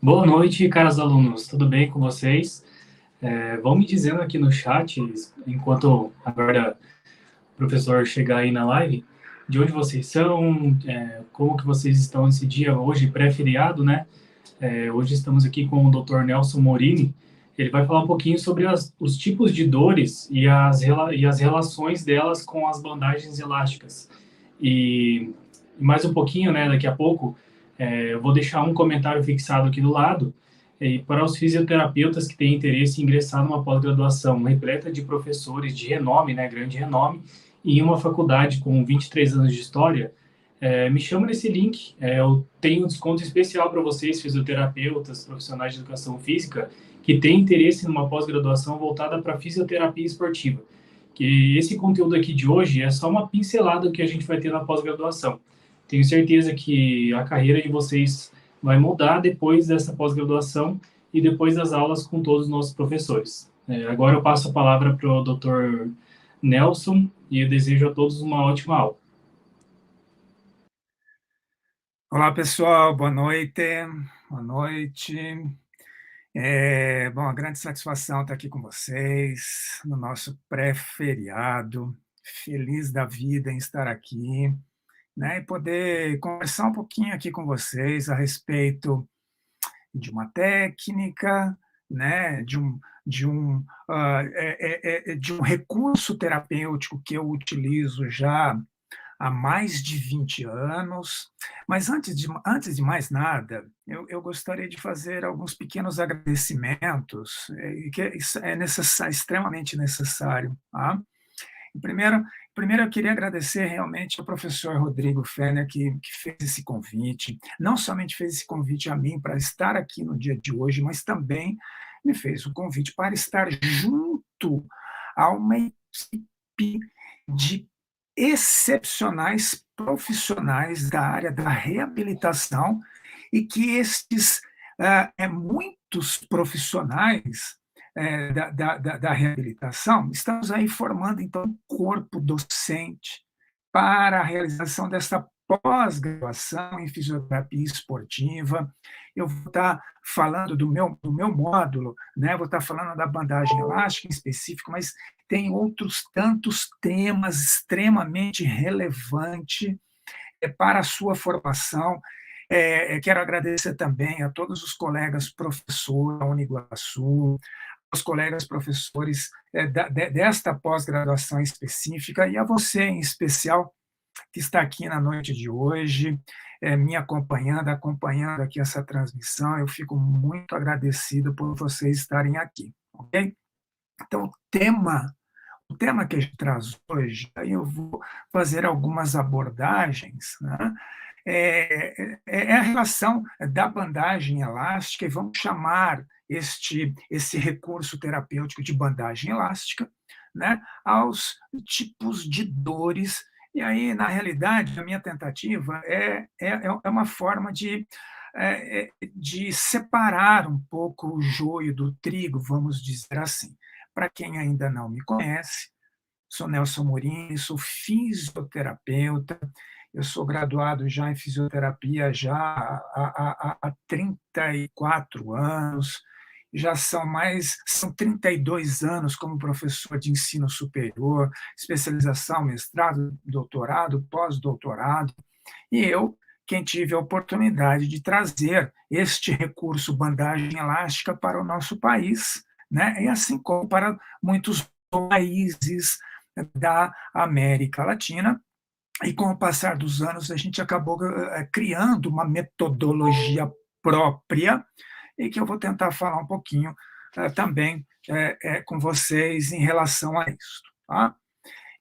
Boa noite, caros alunos. Tudo bem com vocês? Vão me dizendo aqui no chat, enquanto agora o professor chegar aí na live, de onde vocês são, como que vocês estão esse dia hoje, pré-feriado, né? Hoje estamos aqui com o Dr. Nelson Morini. Ele vai falar um pouquinho sobre os tipos de dores e as relações delas com as bandagens elásticas. E mais um pouquinho, né, daqui a pouco, eu vou deixar um comentário fixado aqui do lado, para os fisioterapeutas que têm interesse em ingressar numa pós-graduação repleta de professores de renome, né, grande renome, e em uma faculdade com 23 anos de história, me chama nesse link. Eu tenho um desconto especial para vocês, fisioterapeutas, profissionais de educação física, que têm interesse numa pós-graduação voltada para fisioterapia esportiva. Que esse conteúdo aqui de hoje é só uma pincelada do que a gente vai ter na pós-graduação. Tenho certeza que a carreira de vocês vai mudar depois dessa pós-graduação e depois das aulas com todos os nossos professores. Agora eu passo a palavra para o Dr. Nelson e eu desejo a todos uma ótima aula. Olá, pessoal, boa noite. Boa noite. Bom, uma grande satisfação estar aqui com vocês no nosso pré-feriado. Feliz da vida em estar aqui, né, e poder conversar um pouquinho aqui com vocês a respeito de uma técnica, né, de um recurso terapêutico que eu utilizo já há mais de 20 anos. Mas antes de mais nada, eu gostaria de fazer alguns pequenos agradecimentos, que isso é extremamente necessário. Tá? Primeiro, primeiro, eu queria agradecer realmente ao professor Rodrigo Fenner, que fez esse convite. Não somente fez esse convite a mim para estar aqui no dia de hoje, mas também me fez o convite para estar junto a uma equipe de excepcionais profissionais da área da reabilitação e que estes muitos profissionais da reabilitação, estamos aí formando, então, um corpo docente para a realização dessa pós-graduação em fisioterapia esportiva. Eu vou estar falando do meu módulo, né? Vou estar falando da bandagem elástica em específico, mas tem outros tantos temas extremamente relevantes para a sua formação. Quero agradecer também a todos os colegas professores da Uniguaçu, os colegas professores desta pós-graduação específica e a você, em especial, que está aqui na noite de hoje, me acompanhando aqui essa transmissão. Eu fico muito agradecido por vocês estarem aqui, ok? Então, o tema que a gente traz hoje, aí eu vou fazer algumas abordagens, né? A relação da bandagem elástica, e vamos chamar esse recurso terapêutico de bandagem elástica, né, aos tipos de dores. E aí, na realidade, a minha tentativa é uma forma de separar um pouco o joio do trigo, vamos dizer assim. Para quem ainda não me conhece, sou Nelson Morini, sou fisioterapeuta, eu sou graduado já em fisioterapia já há 34 anos, já são 32 anos como professor de ensino superior, especialização, mestrado, doutorado, pós-doutorado, e eu quem tive a oportunidade de trazer este recurso bandagem elástica para o nosso país, né? E assim como para muitos países da América Latina. E com o passar dos anos, a gente acabou criando uma metodologia própria e que eu vou tentar falar um pouquinho também com vocês em relação a isso. Tá?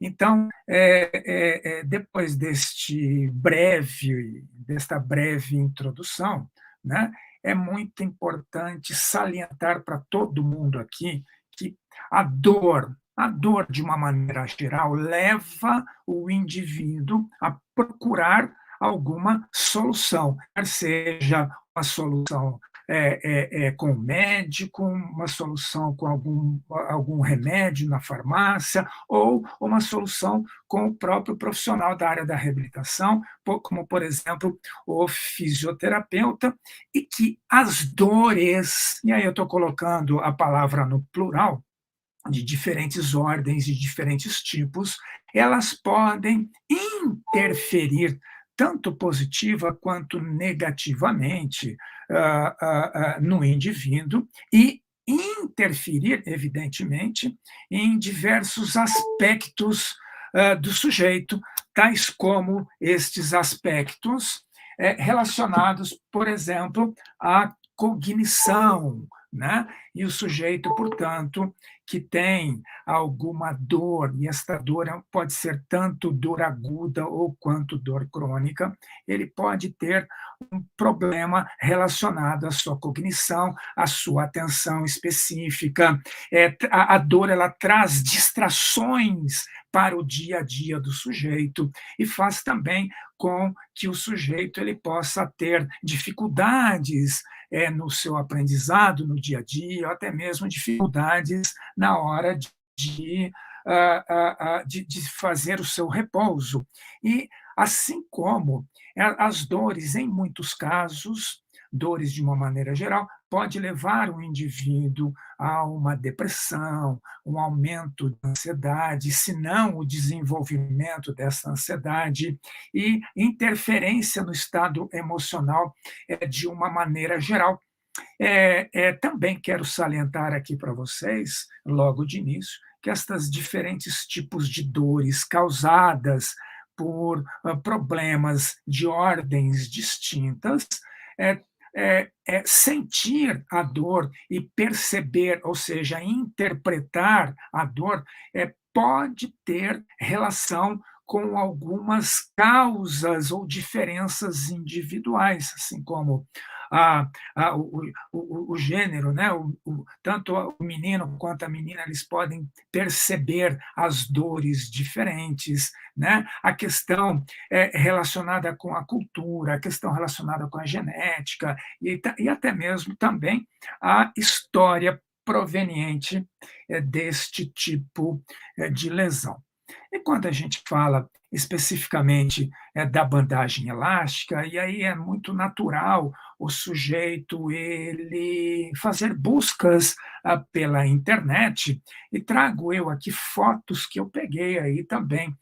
Então, depois desta breve introdução, né, é muito importante salientar para todo mundo aqui que a dor, de uma maneira geral, leva o indivíduo a procurar alguma solução, quer seja uma solução com o médico, uma solução com algum remédio na farmácia, ou uma solução com o próprio profissional da área da reabilitação, como, por exemplo, o fisioterapeuta, e que as dores, e aí eu estou colocando a palavra no plural, de diferentes ordens, de diferentes tipos, elas podem interferir tanto positiva quanto negativamente no indivíduo e interferir, evidentemente, em diversos aspectos do sujeito, tais como estes aspectos relacionados, por exemplo, à cognição, né? E o sujeito, portanto, que tem alguma dor, e esta dor pode ser tanto dor aguda ou quanto dor crônica, ele pode ter um problema relacionado à sua cognição, à sua atenção específica. A dor ela traz distrações para o dia a dia do sujeito e faz também com que o sujeito ele possa ter dificuldades no seu aprendizado no dia a dia, ou até mesmo dificuldades na hora de fazer o seu repouso. E, assim como as dores, em muitos casos, dores de uma maneira geral, pode levar o indivíduo a uma depressão, um aumento da ansiedade, se não o desenvolvimento dessa ansiedade e interferência no estado emocional de uma maneira geral. Também quero salientar aqui para vocês, logo de início, que estas diferentes tipos de dores causadas por problemas de ordens distintas, é, sentir a dor e perceber, ou seja, interpretar a dor, pode ter relação com algumas causas ou diferenças individuais, assim como o gênero, né? Tanto o menino quanto a menina, eles podem perceber as dores diferentes, né? A questão relacionada com a cultura, a questão relacionada com a genética e até mesmo também a história proveniente deste tipo de lesão. E quando a gente fala especificamente da bandagem elástica, e aí é muito natural o sujeito ele fazer buscas pela internet, e trago eu aqui fotos que eu peguei aí também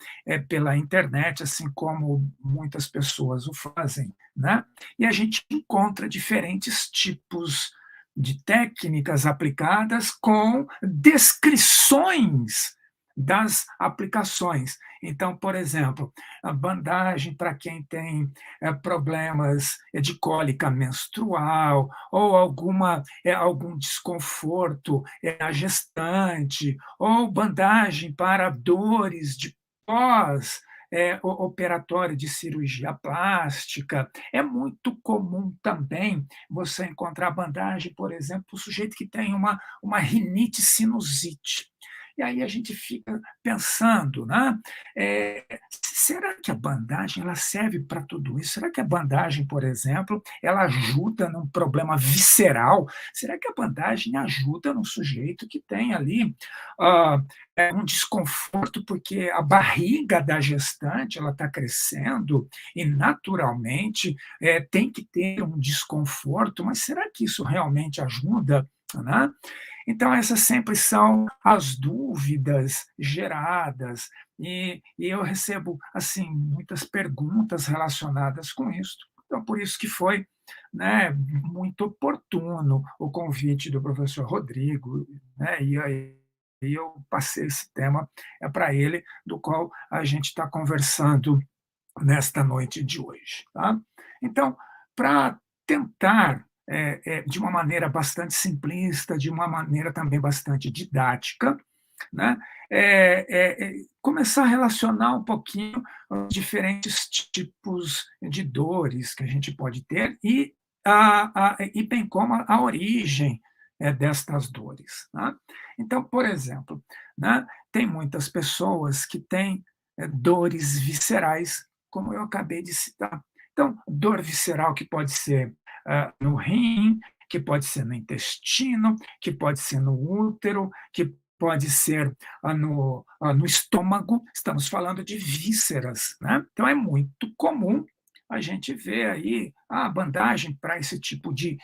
pela internet, assim como muitas pessoas o fazem, né? E a gente encontra diferentes tipos de técnicas aplicadas com descrições das aplicações. Então, por exemplo, a bandagem para quem tem problemas de cólica menstrual ou algum desconforto na gestante, ou bandagem para dores de pós operatório de cirurgia plástica. É muito comum também você encontrar bandagem, por exemplo, para o sujeito que tem uma rinite sinusite. E aí a gente fica pensando, né? Será que a bandagem ela serve para tudo isso? Será que a bandagem, por exemplo, ela ajuda num problema visceral? Será que a bandagem ajuda num sujeito que tem ali um desconforto porque a barriga da gestante ela está crescendo e naturalmente tem que ter um desconforto, mas será que isso realmente ajuda? Né? Então, essas sempre são as dúvidas geradas, e eu recebo assim muitas perguntas relacionadas com isso. Então, por isso que foi, né, muito oportuno o convite do professor Rodrigo, né, e aí eu passei esse tema para ele, do qual a gente está conversando nesta noite de hoje. Tá? Então, para tentar, de uma maneira bastante simplista, de uma maneira também bastante didática, né? Começar a relacionar um pouquinho os diferentes tipos de dores que a gente pode ter e bem como a origem destas dores. Né? Então, por exemplo, né, tem muitas pessoas que têm dores viscerais, como eu acabei de citar. Então, dor visceral que pode ser no rim, que pode ser no intestino, que pode ser no útero, que pode ser no estômago. Estamos falando de vísceras, né? Então é muito comum a gente ver aí a bandagem para esse tipo de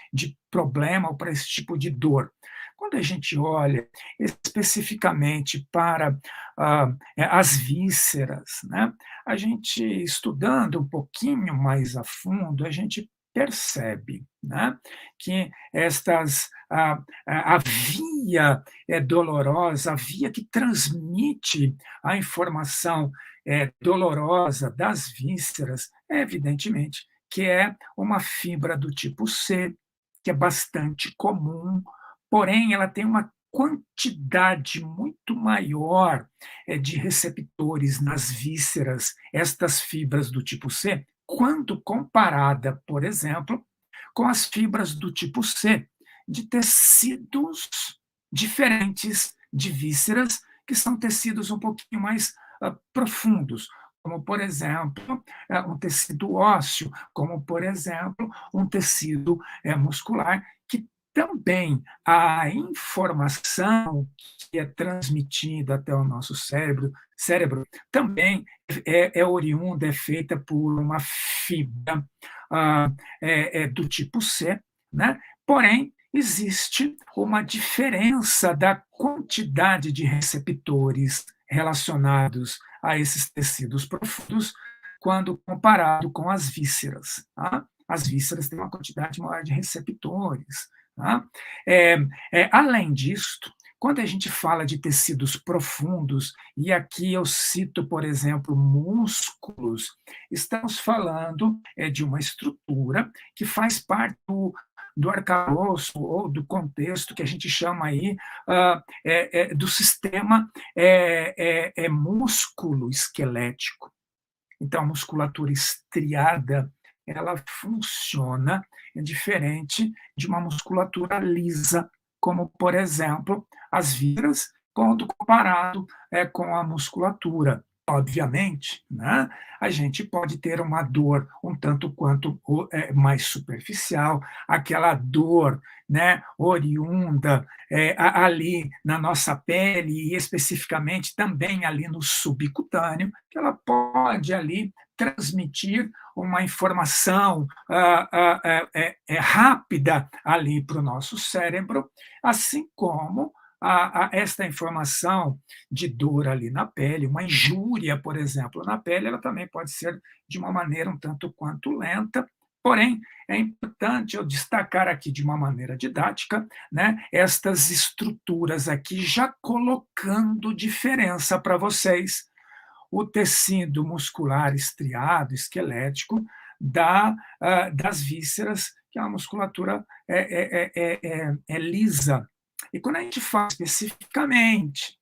problema ou para esse tipo de dor. Quando a gente olha especificamente para as vísceras, né, a gente estudando um pouquinho mais a fundo, a gente percebe, né, que a via dolorosa, a via que transmite a informação dolorosa das vísceras, é evidentemente que é uma fibra do tipo C, que é bastante comum, porém ela tem uma quantidade muito maior de receptores nas vísceras, estas fibras do tipo C, quando comparada, por exemplo, com as fibras do tipo C, de tecidos diferentes de vísceras, que são tecidos um pouquinho mais profundos, como, por exemplo, um tecido ósseo, como, por exemplo, um tecido muscular, que também a informação que é transmitida até o nosso cérebro também é oriunda, é feita por uma fibra do tipo C, né? Porém, existe uma diferença da quantidade de receptores relacionados a esses tecidos profundos quando comparado com as vísceras. Tá? As vísceras têm uma quantidade maior de receptores. Tá? Além disto, quando a gente fala de tecidos profundos, e aqui eu cito, por exemplo, músculos, estamos falando de uma estrutura que faz parte do arcabouço ou do contexto que a gente chama aí do sistema músculo esquelético. Então, a musculatura estriada, ela funciona diferente de uma musculatura lisa, como, por exemplo, as vísceras, quando comparado com a musculatura. Obviamente, né, a gente pode ter uma dor um tanto quanto mais superficial, aquela dor, né, oriunda ali na nossa pele e especificamente também ali no subcutâneo, que ela pode ali transmitir uma informação rápida ali para o nosso cérebro, assim como esta informação de dor ali na pele, uma injúria, por exemplo, na pele, ela também pode ser de uma maneira um tanto quanto lenta, porém, é importante eu destacar aqui de uma maneira didática, né, estas estruturas aqui, já colocando diferença para vocês. O tecido muscular estriado, esquelético, das vísceras, que é uma musculatura lisa. E quando a gente fala especificamente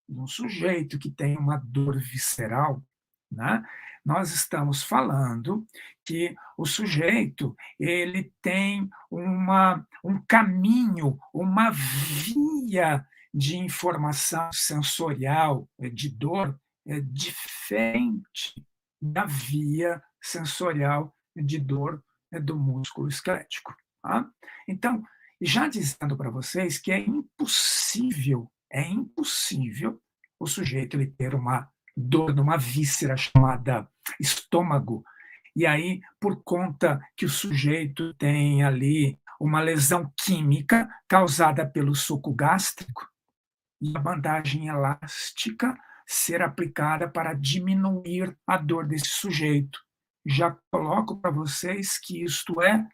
de um sujeito que tem uma dor visceral, né, nós estamos falando que o sujeito ele tem um caminho, uma via de informação sensorial de dor diferente da via sensorial de dor do músculo esquelético. Tá? Então, já dizendo para vocês que é impossível o sujeito ele ter uma dor numa víscera chamada estômago, e aí, por conta que o sujeito tem ali uma lesão química causada pelo suco gástrico, e a bandagem elástica ser aplicada para diminuir a dor desse sujeito. Já coloco para vocês que isto é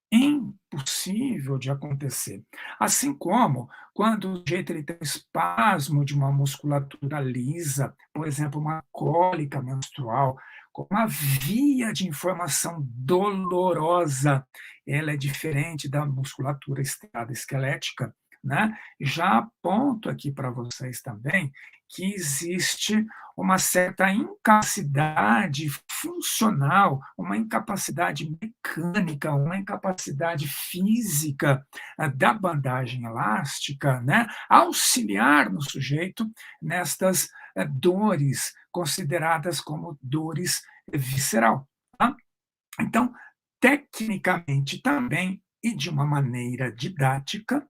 impossível de acontecer. Assim como quando o sujeito ele tem um espasmo de uma musculatura lisa, por exemplo, uma cólica menstrual, com uma via de informação dolorosa, ela é diferente da musculatura estriada esquelética, né? Já aponto aqui para vocês também que existe uma certa incapacidade funcional, uma incapacidade mecânica, uma incapacidade física da bandagem elástica, né, auxiliar no sujeito nestas dores consideradas como dores visceral. Tá? Então, tecnicamente também e de uma maneira didática,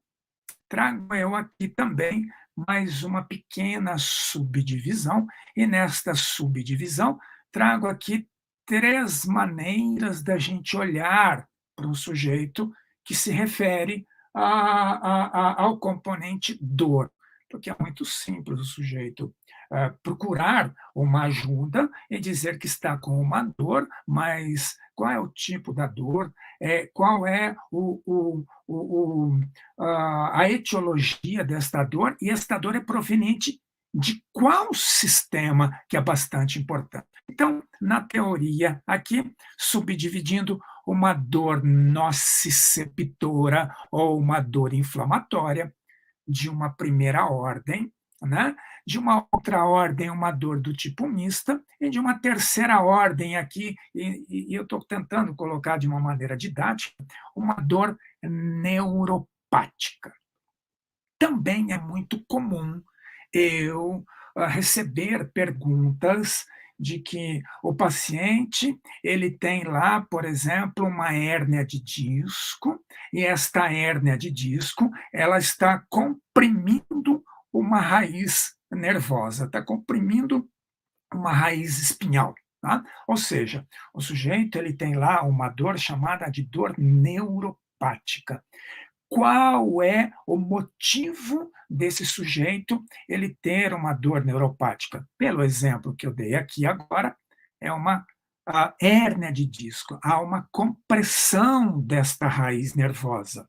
trago eu aqui também mais uma pequena subdivisão, e nesta subdivisão trago aqui 3 maneiras da gente olhar para um sujeito que se refere ao componente dor, porque é muito simples o sujeito, procurar uma ajuda e dizer que está com uma dor, mas qual é o tipo da dor, qual é a etiologia desta dor, e esta dor é proveniente de qual sistema, que é bastante importante. Então, na teoria, aqui, subdividindo uma dor nociceptora ou uma dor inflamatória, de uma primeira ordem, né? De uma outra ordem, uma dor do tipo mista, e de uma terceira ordem aqui, e eu estou tentando colocar de uma maneira didática, uma dor neuropática. Também é muito comum eu receber perguntas de que o paciente ele tem lá, por exemplo, uma hérnia de disco, e esta hérnia de disco ela está comprimindo uma raiz nervosa, está comprimindo uma raiz espinhal. Tá? Ou seja, o sujeito ele tem lá uma dor chamada de dor neuropática. Qual é o motivo desse sujeito ele ter uma dor neuropática? Pelo exemplo que eu dei aqui agora, é uma hérnia de disco, há uma compressão desta raiz nervosa.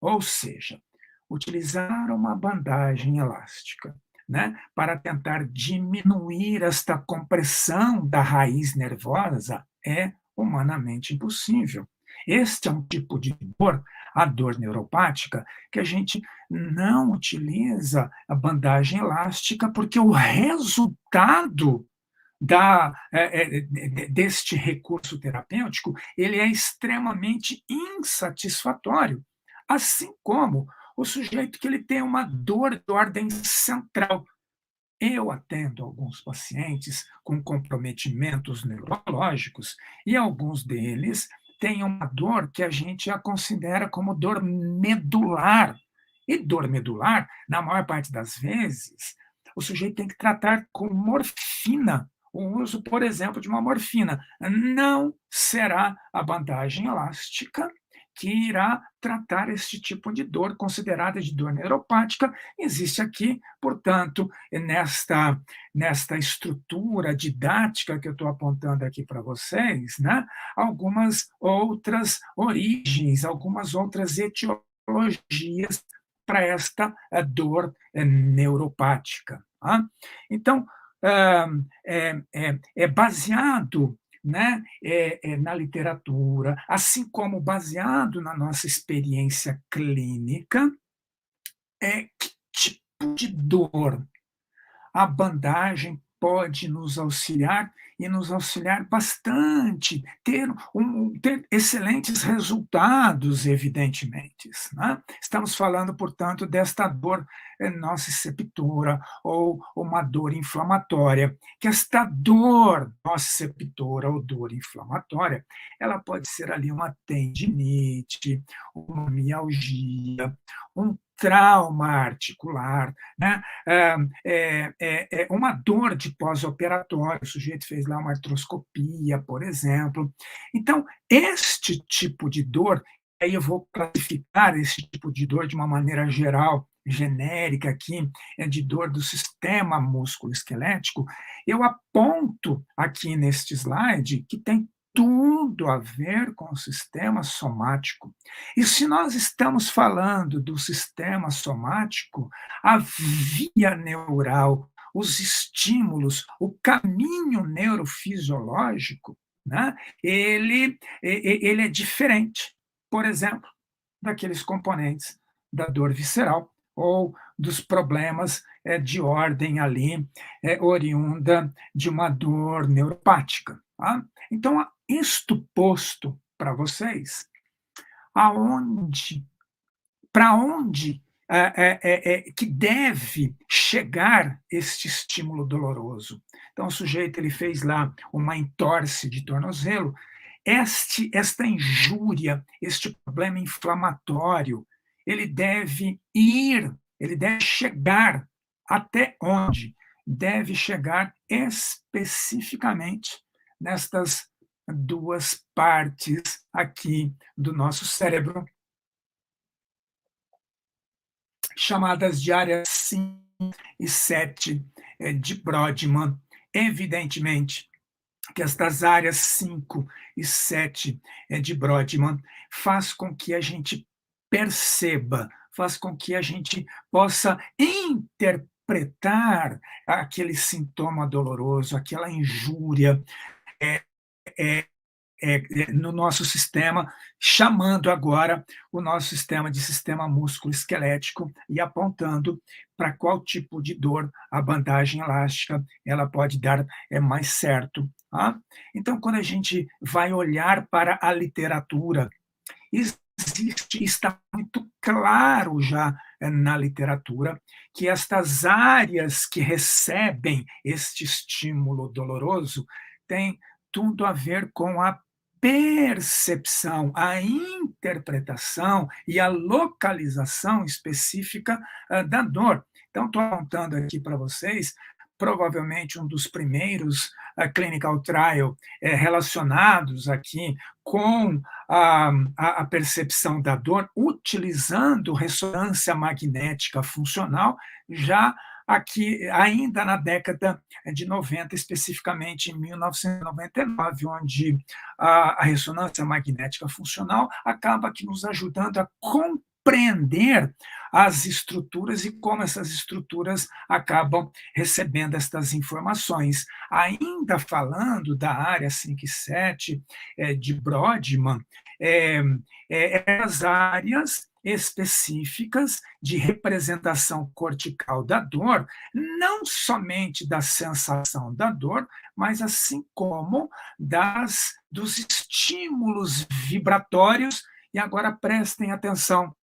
Ou seja, utilizar uma bandagem elástica, né, para tentar diminuir esta compressão da raiz nervosa é humanamente impossível. Este é um tipo de dor, a dor neuropática, que a gente não utiliza a bandagem elástica, porque o resultado deste recurso terapêutico ele é extremamente insatisfatório, assim como o sujeito que ele tem uma dor de ordem central. Eu atendo alguns pacientes com comprometimentos neurológicos e alguns deles têm uma dor que a gente a considera como dor medular. E dor medular, na maior parte das vezes, o sujeito tem que tratar com morfina. O uso, por exemplo, de uma morfina não será a bandagem elástica que irá tratar este tipo de dor, considerada de dor neuropática. Existe aqui, portanto, nesta estrutura didática que eu estou apontando aqui para vocês, né, algumas outras origens, algumas outras etiologias para esta neuropática. Tá? Então, é baseado, né, na literatura, assim como baseado na nossa experiência clínica, que tipo de dor a bandagem pode nos auxiliar e nos auxiliar bastante, ter excelentes resultados, evidentemente. Né? Estamos falando, portanto, desta dor nociceptora ou uma dor inflamatória, que esta dor nociceptora ou dor inflamatória, ela pode ser ali uma tendinite, uma mialgia, um trauma articular, né? Uma dor de pós-operatório, o sujeito fez lá uma artroscopia, por exemplo. Então, este tipo de dor, aí eu vou classificar esse tipo de dor de uma maneira geral, genérica aqui, é de dor do sistema músculo-esquelético, eu aponto aqui neste slide que tem tudo a ver com o sistema somático. E se nós estamos falando do sistema somático, a via neural, os estímulos, o caminho neurofisiológico, né, ele é diferente, por exemplo, daqueles componentes da dor visceral ou dos problemas de ordem ali, oriunda de uma dor neuropática. Tá? Então, isto posto para vocês, aonde, para onde que deve chegar este estímulo doloroso. Então, o sujeito ele fez lá uma entorse de tornozelo, esta injúria, este problema inflamatório, ele deve chegar até onde? Deve chegar especificamente nestas duas partes aqui do nosso cérebro, chamadas de áreas 5 e 7 de Brodmann. Evidentemente que estas áreas 5 e 7 de Brodmann faz com que a gente perceba, faz com que a gente possa interpretar aquele sintoma doloroso, aquela injúria, é, é, no nosso sistema, chamando agora o nosso sistema de sistema músculo-esquelético e apontando para qual tipo de dor a bandagem elástica ela pode dar mais certo. Tá? Então, quando a gente vai olhar para a literatura, está muito claro já na literatura que estas áreas que recebem este estímulo doloroso têm tudo a ver com a percepção, a interpretação e a localização específica da dor. Então, estou apontando aqui para vocês, provavelmente um dos primeiros clinical trial relacionados aqui com a percepção da dor, utilizando ressonância magnética funcional, já aqui, ainda na década de 90, especificamente em 1999, onde a ressonância magnética funcional acaba aqui nos ajudando a compreender as estruturas e como essas estruturas acabam recebendo estas informações. Ainda falando da área 5 e 7 de Brodmann, as áreas específicas de representação cortical da dor, não somente da sensação da dor, mas assim como dos estímulos vibratórios. E agora prestem atenção,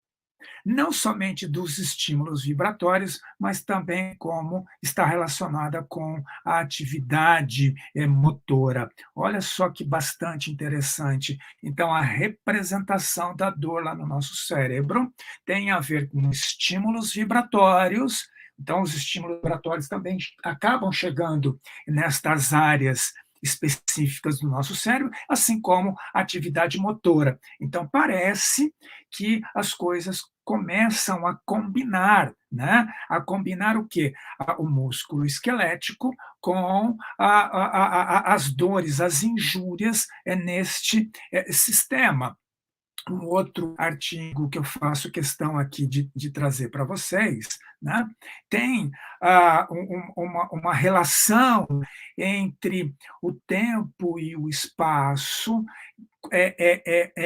não somente dos estímulos vibratórios, mas também como está relacionada com a atividade motora. Olha só que bastante interessante. Então, a representação da dor lá no nosso cérebro tem a ver com estímulos vibratórios. Então, os estímulos vibratórios também acabam chegando nestas áreas específicas do nosso cérebro, assim como a atividade motora. Então, parece que as coisas começam a combinar, né? A combinar o quê? O músculo esquelético com as dores, as injúrias neste sistema. Um outro artigo que eu faço questão aqui de trazer para vocês, né, tem uma relação entre o tempo e o espaço,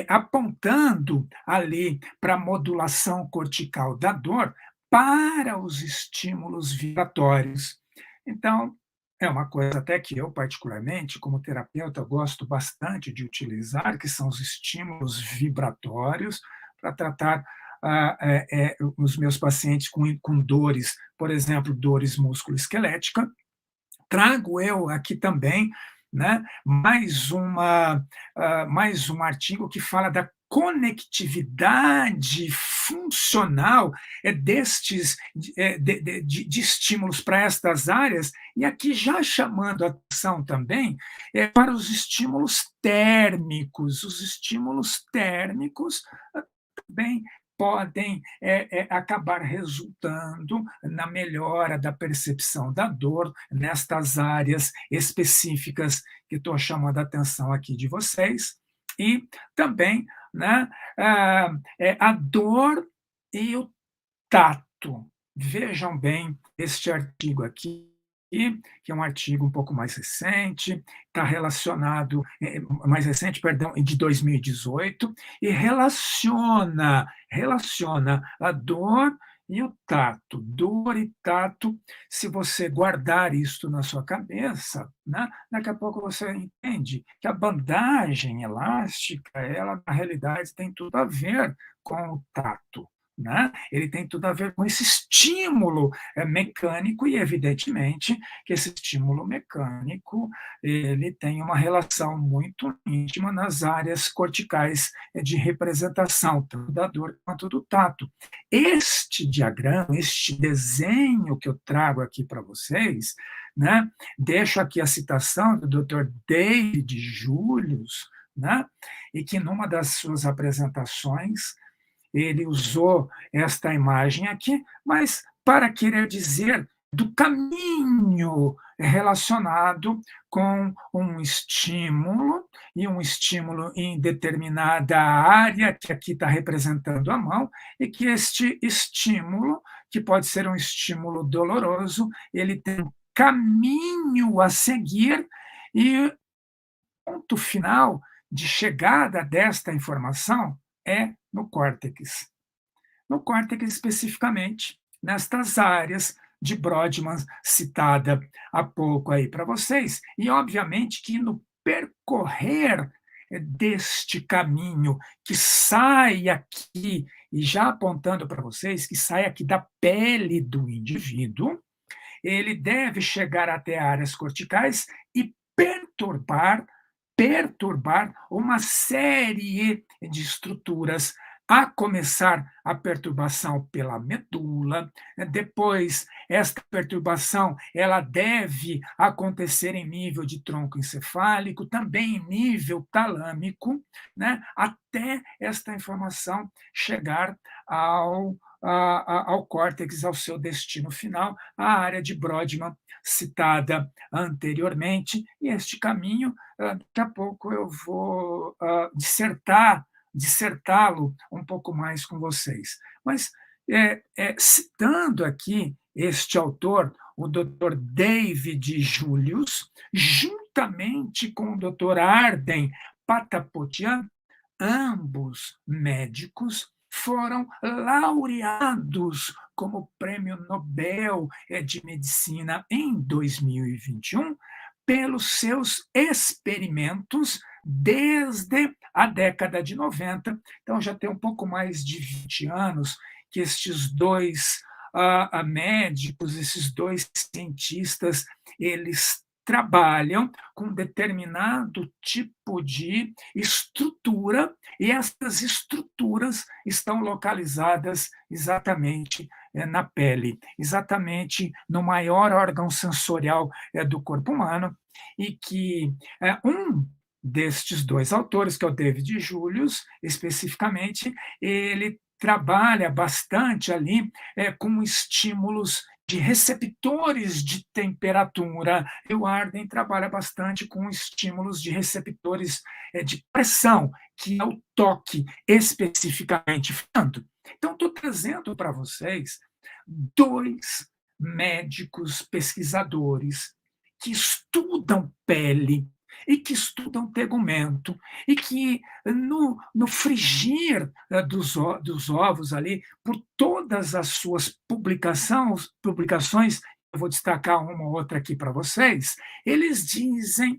apontando ali para a modulação cortical da dor para os estímulos vibratórios. Então, é uma coisa até que eu, particularmente, como terapeuta, gosto bastante de utilizar, que são os estímulos vibratórios, para tratar os meus pacientes com dores, por exemplo, dores musculoesqueléticas. Trago eu aqui também, né, mais um artigo que fala da conectividade funcional de estímulos para estas áreas, e aqui já chamando a atenção também para os estímulos térmicos. Os estímulos térmicos também podem acabar resultando na melhora da percepção da dor nestas áreas específicas que estou chamando a atenção aqui de vocês. E também, né, a dor e o tato. Vejam bem este artigo aqui, que é um artigo um pouco mais recente, está relacionado, mais recente, perdão, de 2018, e relaciona a dor e o tato. Dor e tato, se você guardar isso na sua cabeça, né, daqui a pouco você entende que a bandagem elástica, ela, na realidade, tem tudo a ver com o tato. né? Ele tem tudo a ver com esse estímulo mecânico e, evidentemente, que esse estímulo mecânico ele tem uma relação muito íntima nas áreas corticais de representação, tanto da dor quanto do tato. Este diagrama, este desenho que eu trago aqui para vocês, né? Deixo aqui a citação do Dr. David Julius, né? E que numa das suas apresentações ele usou esta imagem aqui, mas para querer dizer do caminho relacionado com um estímulo, e um estímulo em determinada área, que aqui está representando a mão, e que este estímulo, que pode ser um estímulo doloroso, ele tem um caminho a seguir, e o ponto final de chegada desta informação é no córtex. No córtex, especificamente, nestas áreas de Brodmann, citada há pouco aí para vocês, e obviamente que no percorrer deste caminho que sai aqui, e já apontando para vocês, que sai aqui da pele do indivíduo, ele deve chegar até áreas corticais e perturbar uma série de estruturas, a começar a perturbação pela medula, depois esta perturbação ela deve acontecer em nível de tronco encefálico, também em nível talâmico, né, até esta informação chegar ao córtex, ao seu destino final, a área de Brodmann citada anteriormente, e este caminho, daqui a pouco eu vou dissertá-lo um pouco mais com vocês. Mas, citando aqui este autor, o Dr. David Julius, juntamente com o Dr. Arden Patapotian, ambos médicos, foram laureados como Prêmio Nobel de Medicina em 2021 pelos seus experimentos desde a década de 90. Então, já tem um pouco mais de 20 anos que estes dois médicos, esses dois cientistas, eles trabalham com determinado tipo de estrutura, e essas estruturas estão localizadas exatamente na pele, exatamente no maior órgão sensorial do corpo humano, e que um destes dois autores, que é o David Julius, especificamente, ele trabalha bastante ali com estímulos de receptores de temperatura. E o Arden trabalha bastante com estímulos de receptores de pressão, que é o toque, especificamente falando. Então, estou trazendo para vocês dois médicos pesquisadores que estudam pele e que estudam tegumento, e que no frigir dos ovos ali, por todas as suas publicações, eu vou destacar uma ou outra aqui para vocês, eles dizem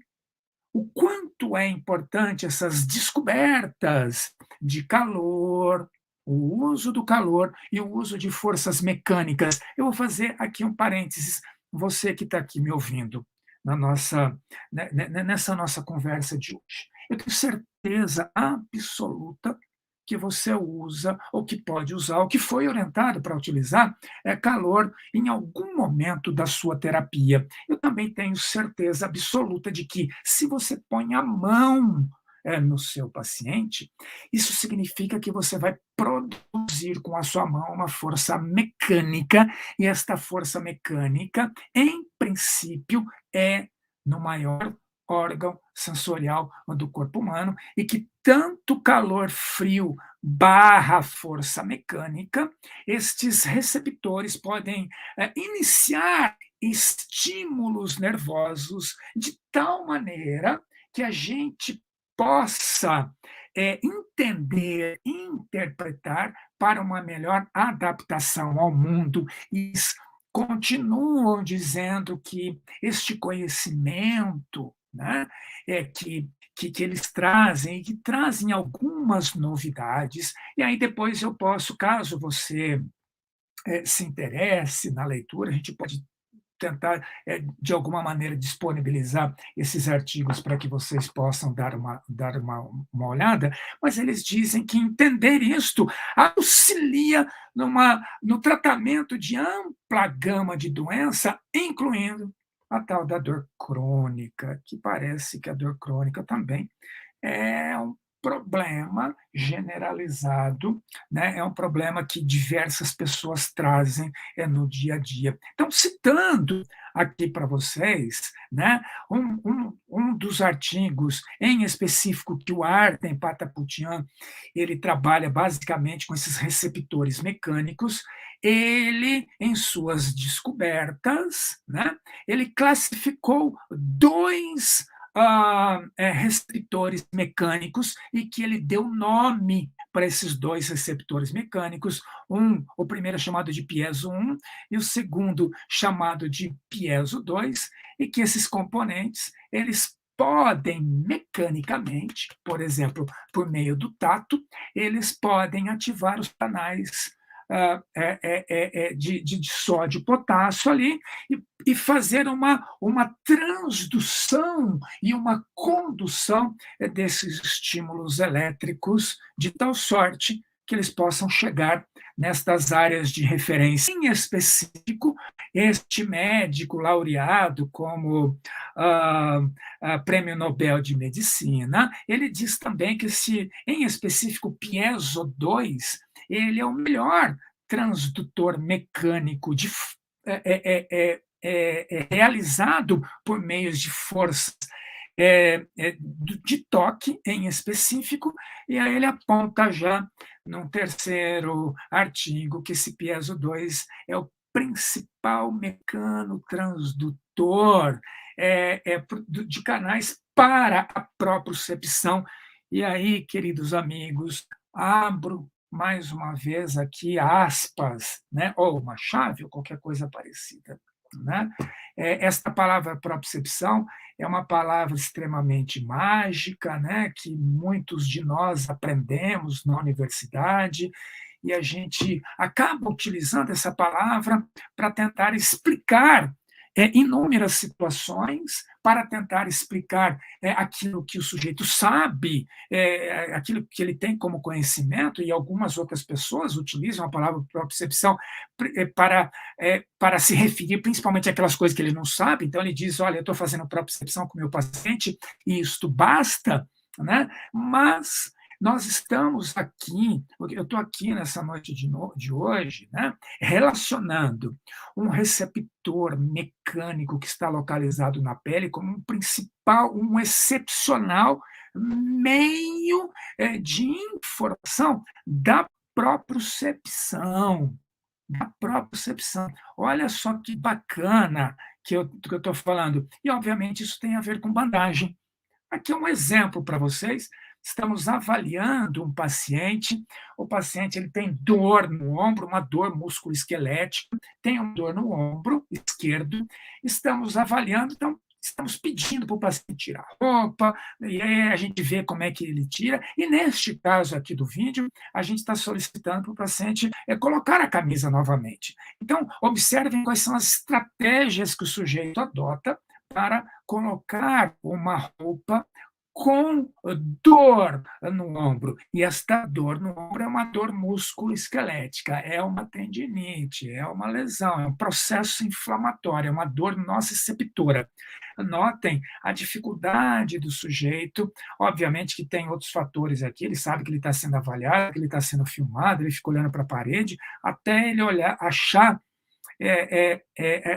o quanto é importante essas descobertas de calor, o uso do calor e o uso de forças mecânicas. Eu vou fazer aqui um parênteses, você que está aqui me ouvindo, nessa nossa conversa de hoje. Eu tenho certeza absoluta que você usa, ou que pode usar, ou que foi orientado para utilizar calor em algum momento da sua terapia. Eu também tenho certeza absoluta de que, se você põe a mão no seu paciente, isso significa que você vai produzir com a sua mão uma força mecânica, e esta força mecânica, em princípio, é no maior órgão sensorial do corpo humano, e que tanto calor frio barra força mecânica, estes receptores podem iniciar estímulos nervosos de tal maneira que a gente possa entender, interpretar para uma melhor adaptação ao mundo. E continuam dizendo que este conhecimento, né, que eles trazem, e que trazem algumas novidades, e aí depois eu posso, caso você se interesse na leitura, a gente pode tentar, de alguma maneira, disponibilizar esses artigos para que vocês possam dar uma olhada, mas eles dizem que entender isto auxilia no tratamento de ampla gama de doença, incluindo a tal da dor crônica, que parece que a dor crônica também é um problema generalizado, né, é um problema que diversas pessoas trazem, no dia a dia. Então, citando aqui para vocês, né, um dos artigos em específico que o Artem Pataputian, ele trabalha basicamente com esses receptores mecânicos, ele, em suas descobertas, né, ele classificou 2 receptores mecânicos e que ele deu nome para esses 2 receptores mecânicos, o primeiro é chamado de piezo 1 e o segundo chamado de piezo 2, e que esses componentes, eles podem mecanicamente, por exemplo, por meio do tato, eles podem ativar os canais de sódio e potássio ali, e fazer uma transdução e uma condução desses estímulos elétricos, de tal sorte que eles possam chegar nestas áreas de referência. Em específico, este médico laureado como Prêmio Nobel de Medicina, ele diz também que em específico, piezo 2, ele é o melhor transdutor mecânico realizado por meios de força de toque em específico, e aí ele aponta já num terceiro artigo que esse piezo 2 é o principal mecano transdutor de canais para a propriocepção. E aí, queridos amigos, abro mais uma vez aqui aspas, né, ou uma chave, ou qualquer coisa parecida. Né? Esta palavra propriocepção é uma palavra extremamente mágica, né, que muitos de nós aprendemos na universidade, e a gente acaba utilizando essa palavra para tentar explicar inúmeras situações, para tentar explicar aquilo que o sujeito sabe, aquilo que ele tem como conhecimento, e algumas outras pessoas utilizam a palavra propriocepção para se referir principalmente àquelas coisas que ele não sabe. Então, ele diz: olha, eu estou fazendo propriocepção com o meu paciente e isto basta, né? Mas nós estamos aqui, eu estou aqui nessa noite de hoje, né, relacionando um receptor mecânico que está localizado na pele como um principal, um excepcional meio de informação da propriocepção. Da propriocepção. Olha só que bacana que eu estou falando. E, obviamente, isso tem a ver com bandagem. Aqui é um exemplo para vocês. Estamos avaliando um paciente. O paciente ele tem dor no ombro, uma dor musculoesquelética, tem uma dor no ombro esquerdo. Estamos avaliando, então, estamos pedindo para o paciente tirar a roupa, e aí a gente vê como é que ele tira. E neste caso aqui do vídeo, a gente está solicitando para o paciente colocar a camisa novamente. Então, observem quais são as estratégias que o sujeito adota para colocar uma roupa com dor no ombro. E esta dor no ombro é uma dor musculoesquelética, é uma tendinite, é uma lesão, é um processo inflamatório, é uma dor nociceptora. Notem a dificuldade do sujeito, obviamente que tem outros fatores aqui, ele sabe que ele está sendo avaliado, que ele está sendo filmado, ele fica olhando para a parede, até ele olhar, achar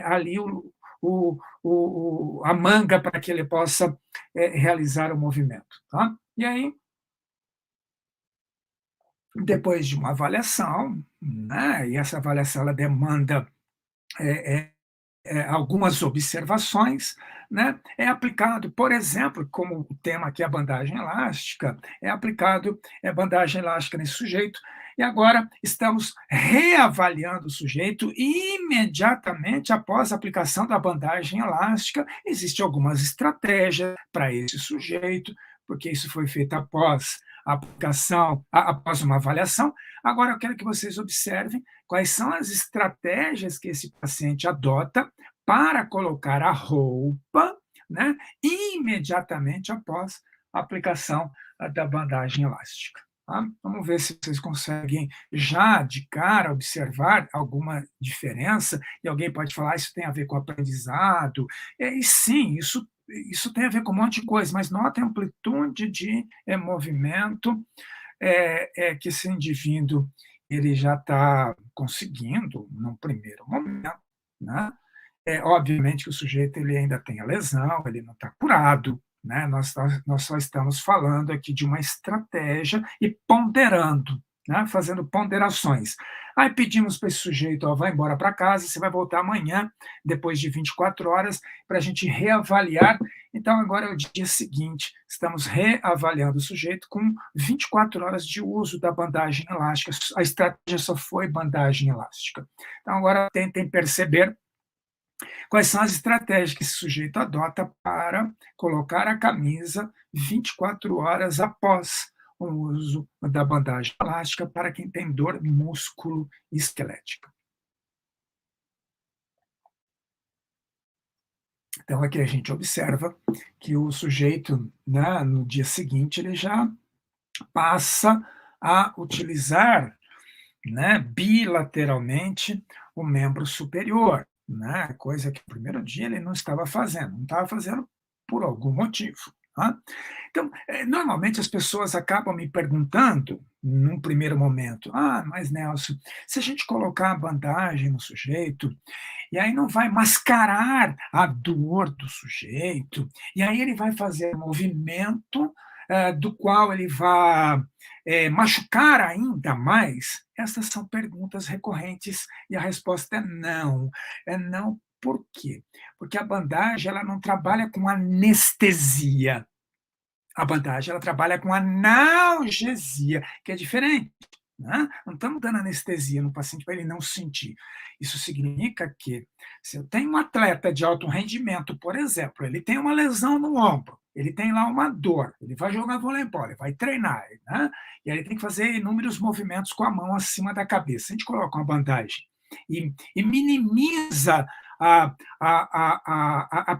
ali a manga para que ele possa realizar o movimento. Tá? E aí, depois de uma avaliação, né, e essa avaliação ela demanda algumas observações, né? É aplicado, por exemplo, como o tema aqui é a bandagem elástica, é aplicado bandagem elástica nesse sujeito, e agora estamos reavaliando o sujeito imediatamente após a aplicação da bandagem elástica. Existem algumas estratégias para esse sujeito, porque isso foi feito após a aplicação, após uma avaliação. Agora eu quero que vocês observem quais são as estratégias que esse paciente adota para colocar a roupa, né, imediatamente após a aplicação da bandagem elástica. Tá? Vamos ver se vocês conseguem já de cara observar alguma diferença, e alguém pode falar, isso tem a ver com aprendizado, e sim, isso tem a ver com um monte de coisa, mas nota a amplitude de movimento que esse indivíduo ele já está conseguindo, num primeiro momento, né? Obviamente que o sujeito ele ainda tem a lesão, ele não está curado, né? Nós só estamos falando aqui de uma estratégia e ponderando, né? Fazendo ponderações. Aí pedimos para esse sujeito, ó, vai embora para casa, você vai voltar amanhã, depois de 24 horas, para a gente reavaliar. Então, agora é o dia seguinte, estamos reavaliando o sujeito com 24 horas de uso da bandagem elástica. A estratégia só foi bandagem elástica. Então, agora tentem perceber quais são as estratégias que esse sujeito adota para colocar a camisa 24 horas após o uso da bandagem elástica para quem tem dor músculo-esquelética. Então, aqui a gente observa que o sujeito, né, no dia seguinte, ele já passa a utilizar, né, bilateralmente o membro superior, né, coisa que no primeiro dia ele não estava fazendo por algum motivo. Tá? Então, normalmente as pessoas acabam me perguntando, num primeiro momento, mas Nelson, se a gente colocar a bandagem no sujeito, e aí não vai mascarar a dor do sujeito, e aí ele vai fazer um movimento do qual ele vai machucar ainda mais? Essas são perguntas recorrentes e a resposta é não. É não por quê? Porque a bandagem ela não trabalha com anestesia. A bandagem ela trabalha com analgesia, que é diferente. Né? Não estamos dando anestesia no paciente para ele não sentir. Isso significa que, se eu tenho um atleta de alto rendimento, por exemplo, ele tem uma lesão no ombro, ele tem lá uma dor, ele vai jogar voleibol, ele vai treinar, né? E aí ele tem que fazer inúmeros movimentos com a mão acima da cabeça. A gente coloca uma bandagem e minimiza a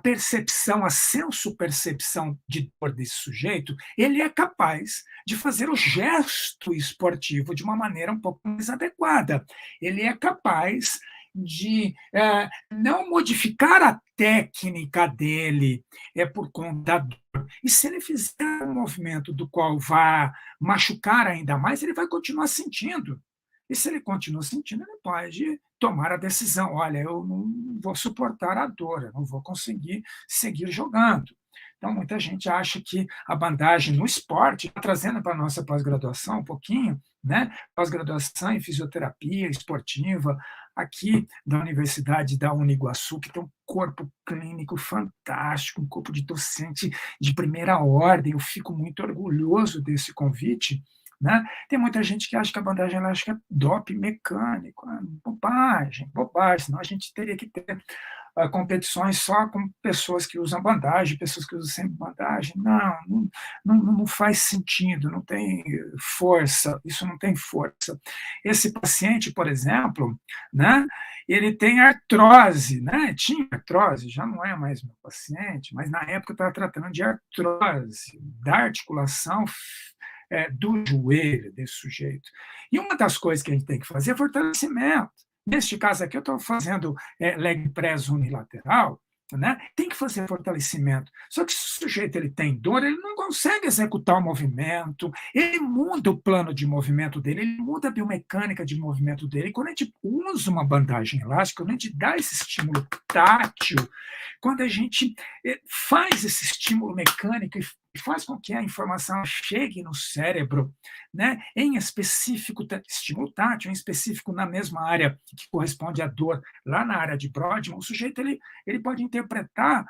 percepção, a senso-percepção de dor desse sujeito, ele é capaz de fazer o gesto esportivo de uma maneira um pouco mais adequada. Ele é capaz de não modificar a técnica dele por conta da dor. E se ele fizer um movimento do qual vá machucar ainda mais, ele vai continuar sentindo. E se ele continua sentindo, ele pode tomar a decisão: olha, eu não vou suportar a dor, eu não vou conseguir seguir jogando. Então, muita gente acha que a bandagem no esporte, trazendo para a nossa pós-graduação um pouquinho, né? Pós-graduação em fisioterapia esportiva, aqui da Universidade da Uniguaçu, que tem um corpo clínico fantástico, um corpo de docente de primeira ordem, eu fico muito orgulhoso desse convite. Né? Tem muita gente que acha que a bandagem elástica é doping mecânico. Bobagem, senão a gente teria que ter competições só com pessoas que usam bandagem, pessoas que usam sem bandagem. Não faz sentido, não tem força, isso não tem força. Esse paciente, por exemplo, né, ele tem artrose, né? Tinha artrose, já não é mais meu paciente, mas na época eu estava tratando de artrose, da articulação do joelho desse sujeito. E uma das coisas que a gente tem que fazer é fortalecimento. Neste caso aqui, eu estou fazendo leg press unilateral, né? Tem que fazer fortalecimento. Só que se o sujeito ele tem dor, ele não consegue executar o movimento, ele muda o plano de movimento dele, ele muda a biomecânica de movimento dele. E quando a gente usa uma bandagem elástica, quando a gente dá esse estímulo tátil, quando a gente faz esse estímulo mecânico faz com que a informação chegue no cérebro, né? Em específico, estímulo tátil, em específico na mesma área que corresponde à dor, lá na área de Brodmann, o sujeito ele pode interpretar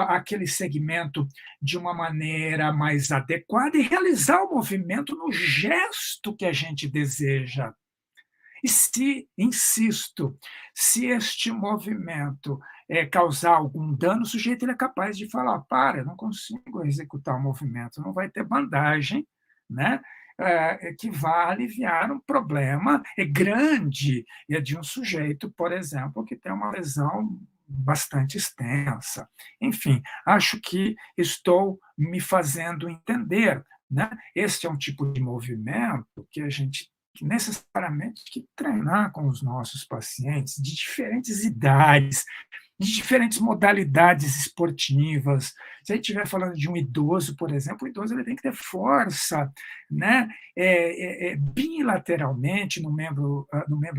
aquele segmento de uma maneira mais adequada e realizar o movimento no gesto que a gente deseja. E se, insisto, se este movimento causar algum dano, o sujeito ele é capaz de falar: para, eu não consigo executar o movimento, não vai ter bandagem, né? Que vá aliviar um problema grande de um sujeito, por exemplo, que tem uma lesão bastante extensa. Enfim, acho que estou me fazendo entender, né? Este é um tipo de movimento que a gente necessariamente que treinar com os nossos pacientes de diferentes idades, de diferentes modalidades esportivas. Se a gente estiver falando de um idoso, por exemplo, o idoso ele tem que ter força, né? Bilateralmente no membro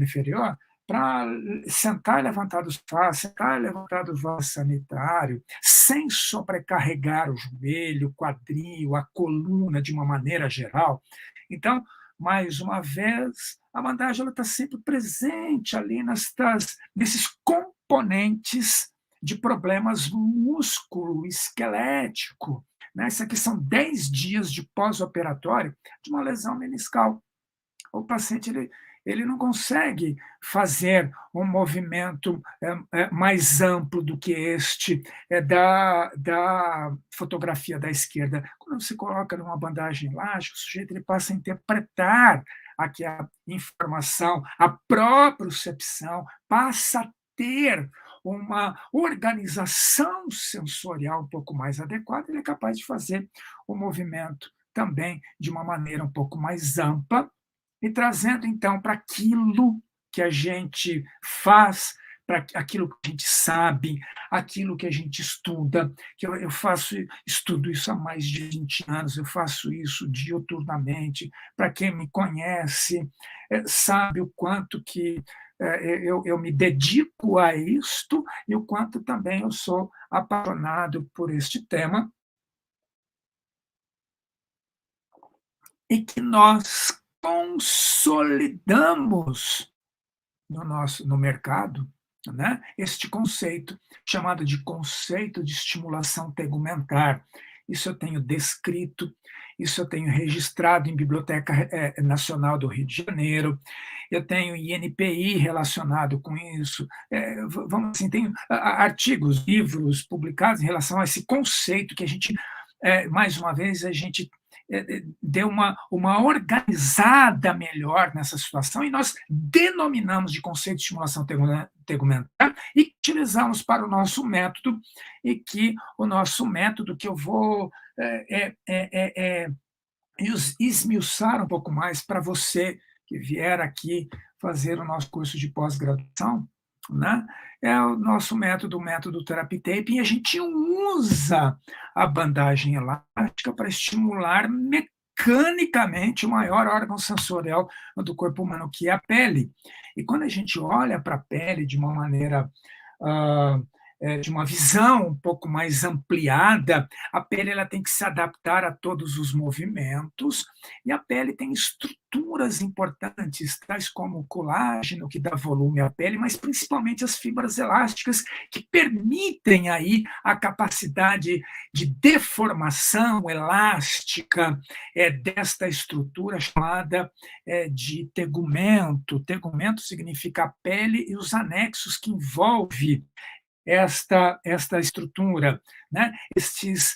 inferior, para sentar e levantar do sofá, sentar e levantar do vaso sanitário, sem sobrecarregar o joelho, o quadril, a coluna de uma maneira geral. Então, mais uma vez, a bandagem está sempre presente ali nesses componentes de problemas músculo-esquelético. Né? Isso aqui são 10 dias de pós-operatório de uma lesão meniscal. O paciente ele não consegue fazer um movimento mais amplo do que este da fotografia da esquerda. Quando você coloca numa bandagem elástica, o sujeito ele passa a interpretar aqui a informação, a propriocepção, passa a ter uma organização sensorial um pouco mais adequada, ele é capaz de fazer o movimento também de uma maneira um pouco mais ampla, e trazendo, então, para aquilo que a gente faz, para aquilo que a gente sabe, aquilo que a gente estuda, que eu estudo isso há mais de 20 anos, eu faço isso diuturnamente. Para quem me conhece, sabe o quanto que eu me dedico a isto e o quanto também eu sou apaixonado por este tema, e que nós consolidamos no mercado, né, este conceito, chamado de conceito de estimulação tegumentar. Isso eu tenho descrito, isso eu tenho registrado em Biblioteca Nacional do Rio de Janeiro, eu tenho INPI relacionado com isso, vamos assim, tenho artigos, livros publicados em relação a esse conceito que a gente, mais uma vez, a gente deu uma organizada melhor nessa situação e nós denominamos de conceito de estimulação tegumentar e utilizamos para o nosso método, e que o nosso método, que eu vou esmiuçar um pouco mais para você que vier aqui fazer o nosso curso de pós-graduação, né? É o nosso método, o método Therapy Tape, e a gente usa a bandagem elástica para estimular mecanicamente o maior órgão sensorial do corpo humano, que é a pele. E quando a gente olha para a pele de uma maneira, de uma visão um pouco mais ampliada, a pele ela tem que se adaptar a todos os movimentos, e a pele tem estruturas importantes, tais como o colágeno, que dá volume à pele, mas principalmente as fibras elásticas, que permitem aí a capacidade de deformação elástica desta estrutura chamada de tegumento. Tegumento significa a pele e os anexos que envolve esta estrutura, né? Estes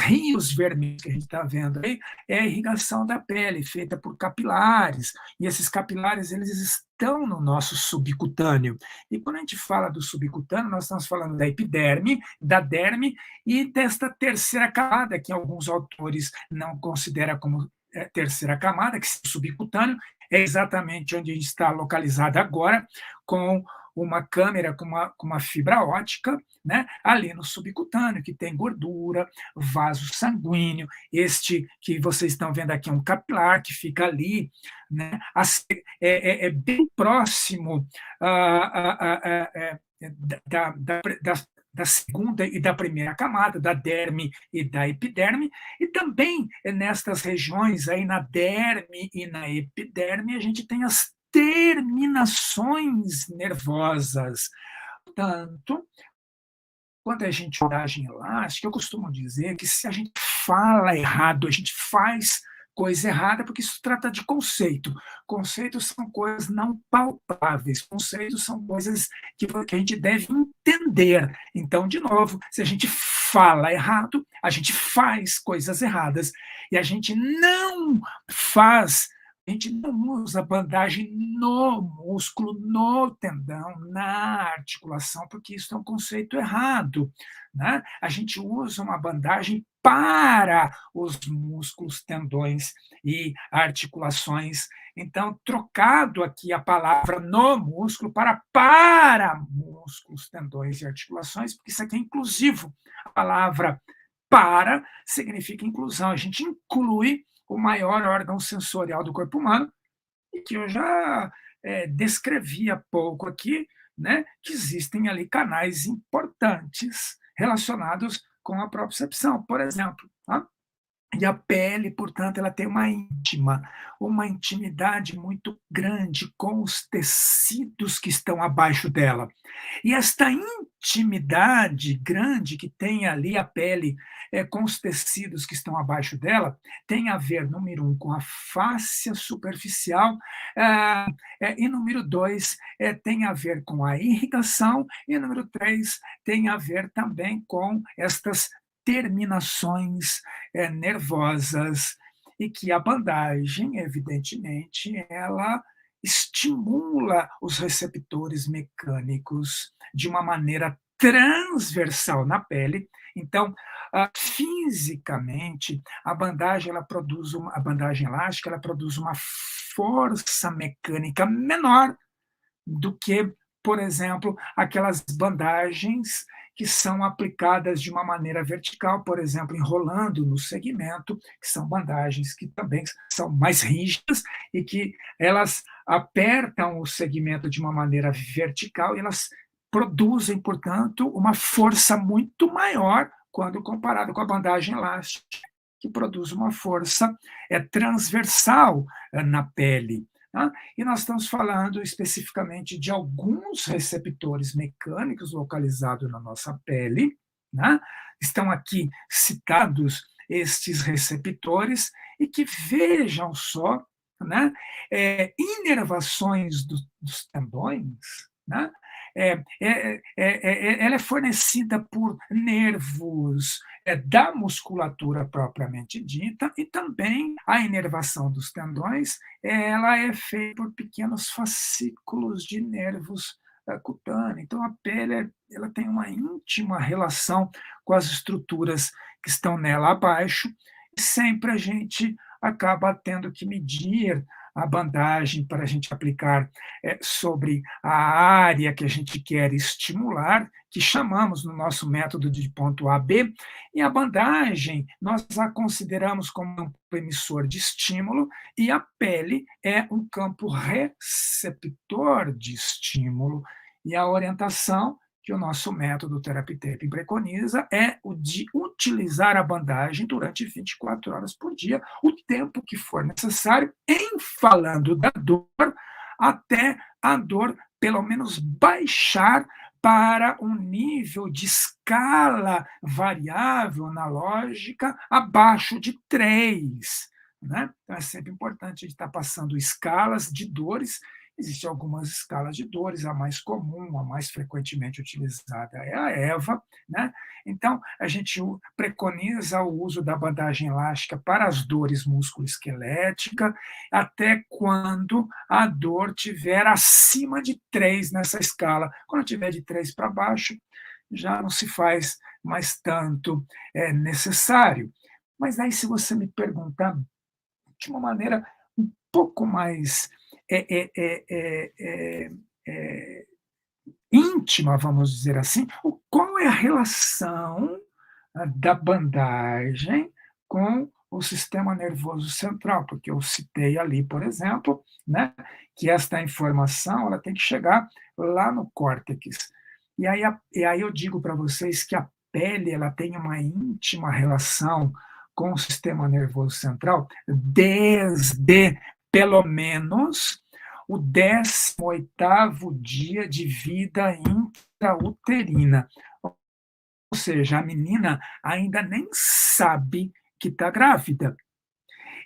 rios vermelhos que a gente está vendo aí é a irrigação da pele, feita por capilares, e esses capilares eles estão no nosso subcutâneo. E quando a gente fala do subcutâneo, nós estamos falando da epiderme, da derme e desta terceira camada, que alguns autores não consideram como terceira camada, que é o subcutâneo, é exatamente onde a gente está localizado agora, com uma câmera com uma fibra ótica, né, ali no subcutâneo, que tem gordura, vaso sanguíneo. Este que vocês estão vendo aqui é um capilar que fica ali, né, bem próximo da segunda e da primeira camada, da derme e da epiderme, e também nestas regiões aí na derme e na epiderme a gente tem as terminações nervosas. Portanto, quando a gente bandagem elástica, eu costumo dizer que se a gente fala errado, a gente faz coisa errada, porque isso trata de conceito. Conceitos são coisas não palpáveis, conceitos são coisas que a gente deve entender. Então, de novo, se a gente fala errado, a gente faz coisas erradas. E a gente não usa bandagem no músculo, no tendão, na articulação, porque isso é um conceito errado. Né? A gente usa uma bandagem para os músculos, tendões e articulações. Então, trocado aqui a palavra no músculo para músculos, tendões e articulações, porque isso aqui é inclusivo. A palavra para significa inclusão. A gente inclui o maior órgão sensorial do corpo humano, e que eu já descrevi há pouco aqui, né, que existem ali canais importantes relacionados com a propriocepção, por exemplo. Tá? E a pele, portanto, ela tem uma intimidade muito grande com os tecidos que estão abaixo dela. E esta intimidade grande que tem ali a pele com os tecidos que estão abaixo dela tem a ver, número um, com a fáscia superficial, e número dois, tem a ver com a irrigação, e número três, tem a ver também com estas terminações nervosas, e que a bandagem, evidentemente, ela estimula os receptores mecânicos de uma maneira transversal na pele. Então, fisicamente, a bandagem elástica, ela produz uma força mecânica menor do que, por exemplo, aquelas bandagens que são aplicadas de uma maneira vertical, por exemplo, enrolando no segmento, que são bandagens que também são mais rígidas e que elas apertam o segmento de uma maneira vertical e elas produzem, portanto, uma força muito maior quando comparado com a bandagem elástica, que produz uma força transversal na pele. Tá? E nós estamos falando especificamente de alguns receptores mecânicos localizados na nossa pele. Né? Estão aqui citados estes receptores, e que vejam só, né? Inervações dos tendões, né? Ela é fornecida por nervos da musculatura propriamente dita, e também a inervação dos tendões ela é feita por pequenos fascículos de nervos cutâneos. Então, a pele ela tem uma íntima relação com as estruturas que estão nela abaixo, e sempre a gente acaba tendo que medir a bandagem para a gente aplicar sobre a área que a gente quer estimular, que chamamos no nosso método de ponto A B, e a bandagem nós a consideramos como um emissor de estímulo, e a pele é um campo receptor de estímulo. E a orientação que o nosso método Therapy-Tapping preconiza é o de utilizar a bandagem durante 24 horas por dia, o tempo que for necessário, em falando da dor, até a dor pelo menos baixar para um nível de escala variável analógica abaixo de 3. Né? Então, é sempre importante a gente estar passando escalas de dores. Existem algumas escalas de dores, a mais comum, a mais frequentemente utilizada é a EVA. Né? Então, a gente preconiza o uso da bandagem elástica para as dores musculoesqueléticas, até quando a dor estiver acima de 3 nessa escala. Quando tiver de 3 para baixo, já não se faz mais tanto necessário. Mas aí, se você me perguntar de uma maneira um pouco mais íntima, vamos dizer assim, qual é a relação da bandagem com o sistema nervoso central, porque eu citei ali, por exemplo, né, que esta informação ela tem que chegar lá no córtex. E aí eu digo para vocês que a pele ela tem uma íntima relação com o sistema nervoso central desde, pelo menos, o 18º dia de vida intrauterina. Ou seja, a menina ainda nem sabe que está grávida.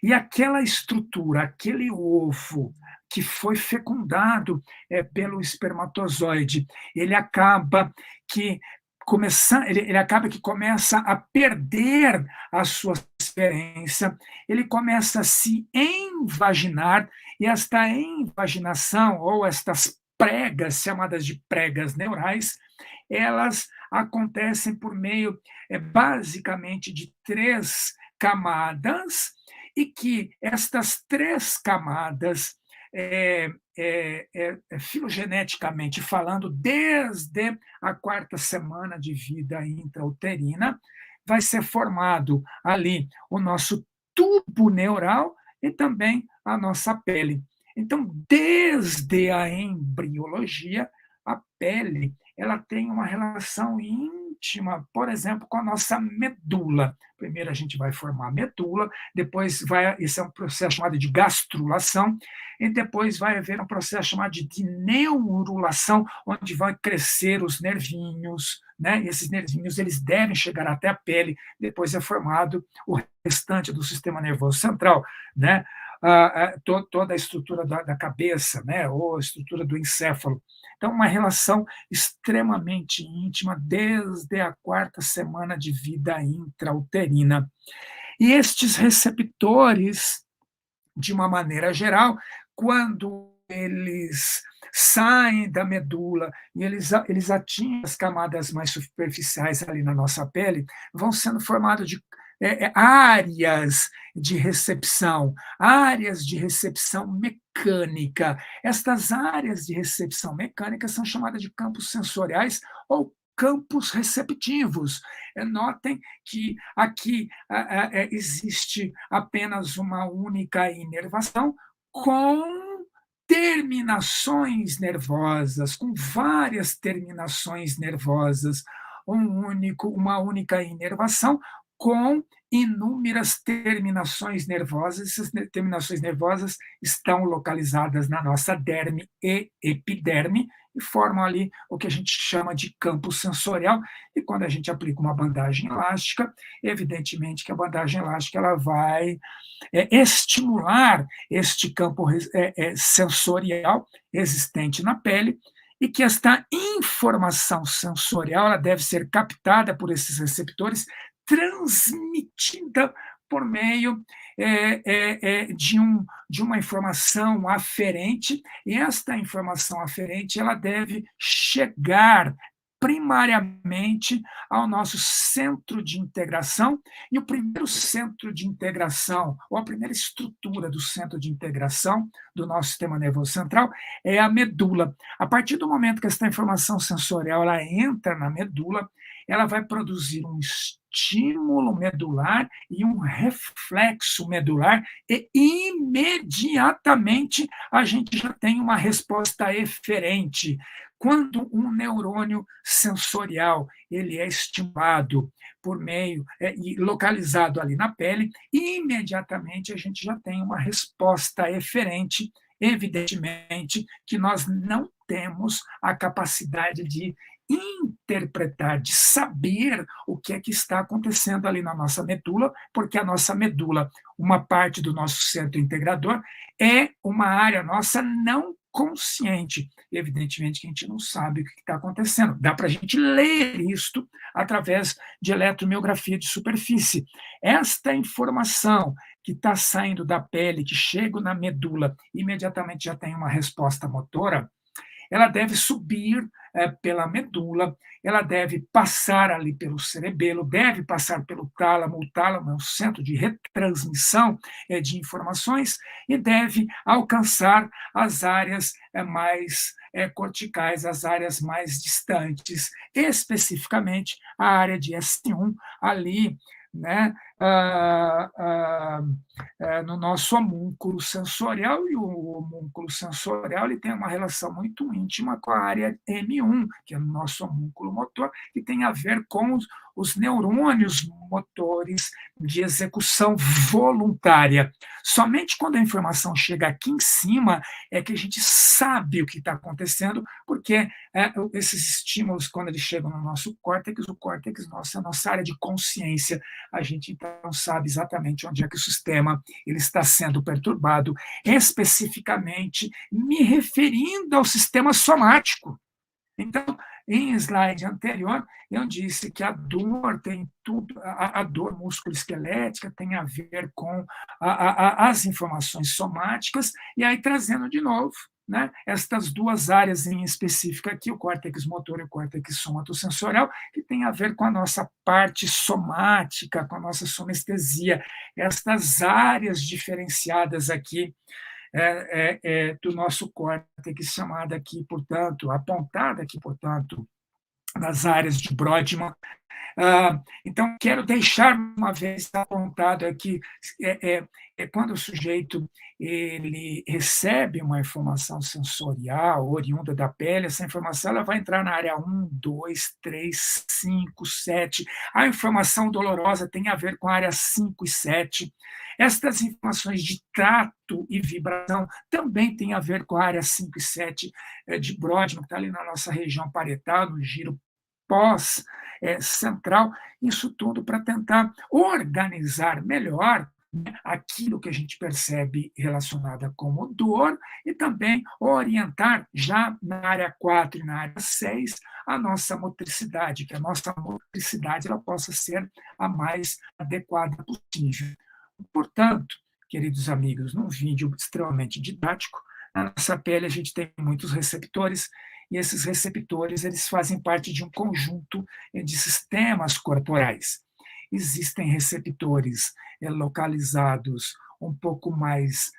E aquela estrutura, aquele ovo que foi fecundado pelo espermatozoide, ele acaba que ele acaba que começa a perder a sua experiência, ele começa a se envaginar, e esta invaginação, ou estas pregas, chamadas de pregas neurais, elas acontecem por meio, basicamente, de 3 camadas, e que estas 3 camadas, filogeneticamente falando, desde a 4ª semana de vida intrauterina, vai ser formado ali o nosso tubo neural e também a nossa pele. Então, desde a embriologia, a pele ela tem uma relação íntima, por exemplo, com a nossa medula. Primeiro a gente vai formar a medula, depois esse é um processo chamado de gastrulação, e depois vai haver um processo chamado de neurulação, onde vão crescer os nervinhos, né? E esses nervinhos eles devem chegar até a pele, depois é formado o restante do sistema nervoso central, né? Toda a estrutura da cabeça, né? Ou a estrutura do encéfalo. Então, uma relação extremamente íntima desde a 4ª semana de vida intrauterina. E estes receptores, de uma maneira geral, quando eles saem da medula e eles atingem as camadas mais superficiais ali na nossa pele, vão sendo formados de áreas de recepção mecânica. Estas áreas de recepção mecânica são chamadas de campos sensoriais ou campos receptivos. Notem que aqui existe apenas uma única inervação com terminações nervosas, com várias terminações nervosas, uma única inervação com inúmeras terminações nervosas. Essas terminações nervosas estão localizadas na nossa derme e epiderme e formam ali o que a gente chama de campo sensorial. E quando a gente aplica uma bandagem elástica, evidentemente que a bandagem elástica ela vai estimular este campo sensorial existente na pele, e que esta informação sensorial ela deve ser captada por esses receptores, transmitida por meio de uma informação aferente, e esta informação aferente ela deve chegar primariamente ao nosso centro de integração, e o primeiro centro de integração, ou a primeira estrutura do centro de integração do nosso sistema nervoso central é a medula. A partir do momento que essa informação sensorial ela entra na medula, ela vai produzir um estímulo medular e um reflexo medular, e imediatamente a gente já tem uma resposta eferente. Quando um neurônio sensorial ele é estimulado por meio e localizado ali na pele, imediatamente a gente já tem uma resposta eferente. Evidentemente que nós não temos a capacidade de interpretar, de saber o que é que está acontecendo ali na nossa medula, porque a nossa medula, uma parte do nosso centro integrador, é uma área nossa não consciente. Evidentemente que a gente não sabe o que está acontecendo. Dá para a gente ler isto através de eletromiografia de superfície. Esta informação que está saindo da pele, que chega na medula, imediatamente já tem uma resposta motora, ela deve subir pela medula, ela deve passar ali pelo cerebelo, deve passar pelo tálamo. O tálamo é o centro de retransmissão de informações, e deve alcançar as áreas mais corticais, as áreas mais distantes, especificamente a área de S1, ali né, no nosso homúnculo sensorial, e o homúnculo sensorial ele tem uma relação muito íntima com a área M1, que é o nosso homúnculo motor, que tem a ver com os neurônios motores de execução voluntária. Somente quando a informação chega aqui em cima é que a gente sabe o que está acontecendo, porque esses estímulos, quando eles chegam no nosso córtex, o córtex nosso é a nossa área de consciência. A gente então sabe exatamente onde é que o sistema ele está sendo perturbado, especificamente me referindo ao sistema somático. Então, em slide anterior, eu disse que a dor tem tudo, a dor musculoesquelética tem a ver com as informações somáticas, e aí trazendo de novo, né, estas duas áreas em específico aqui, o córtex motor e o córtex somatosensorial, que tem a ver com a nossa parte somática, com a nossa somestesia, estas áreas diferenciadas aqui do nosso córtex, chamada aqui, portanto, apontada aqui, portanto, nas áreas de Brodmann. Então, quero deixar uma vez apontado aqui, quando o sujeito ele recebe uma informação sensorial oriunda da pele, essa informação ela vai entrar na área 1, 2, 3, 5, 7. A informação dolorosa tem a ver com a área 5 e 7. Estas informações de tato e vibração também têm a ver com a área 5 e 7 de Brodmann, que está ali na nossa região parietal, no giro pós-central, isso tudo para tentar organizar melhor, né, aquilo que a gente percebe relacionada como dor, e também orientar já na área 4 e na área 6 a nossa motricidade, que a nossa motricidade ela possa ser a mais adequada possível. Portanto, queridos amigos, num vídeo extremamente didático, na nossa pele a gente tem muitos receptores, e esses receptores eles fazem parte de um conjunto de sistemas corporais. Existem receptores localizados um pouco mais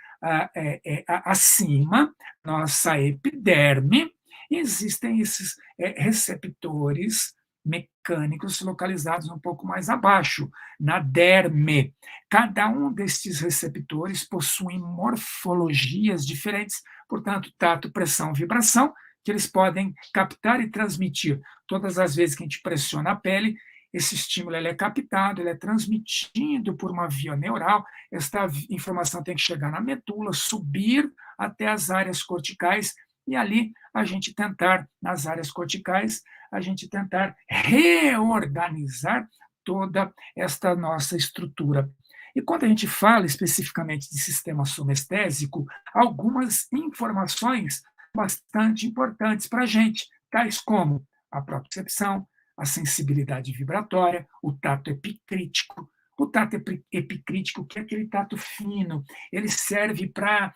acima, nossa epiderme, e existem esses receptores mecânicos localizados um pouco mais abaixo, na derme. Cada um destes receptores possui morfologias diferentes, portanto, tato, pressão, vibração, que eles podem captar e transmitir. Todas as vezes que a gente pressiona a pele, esse estímulo ele é captado, ele é transmitido por uma via neural, esta informação tem que chegar na medula, subir até as áreas corticais, e ali a gente tentar, nas áreas corticais, a gente tentar reorganizar toda esta nossa estrutura. E quando a gente fala especificamente de sistema somestésico, algumas informações bastante importantes para a gente, tais como a propriocepção, a sensibilidade vibratória, o tato epicrítico. O tato epicrítico, que é aquele tato fino, ele serve para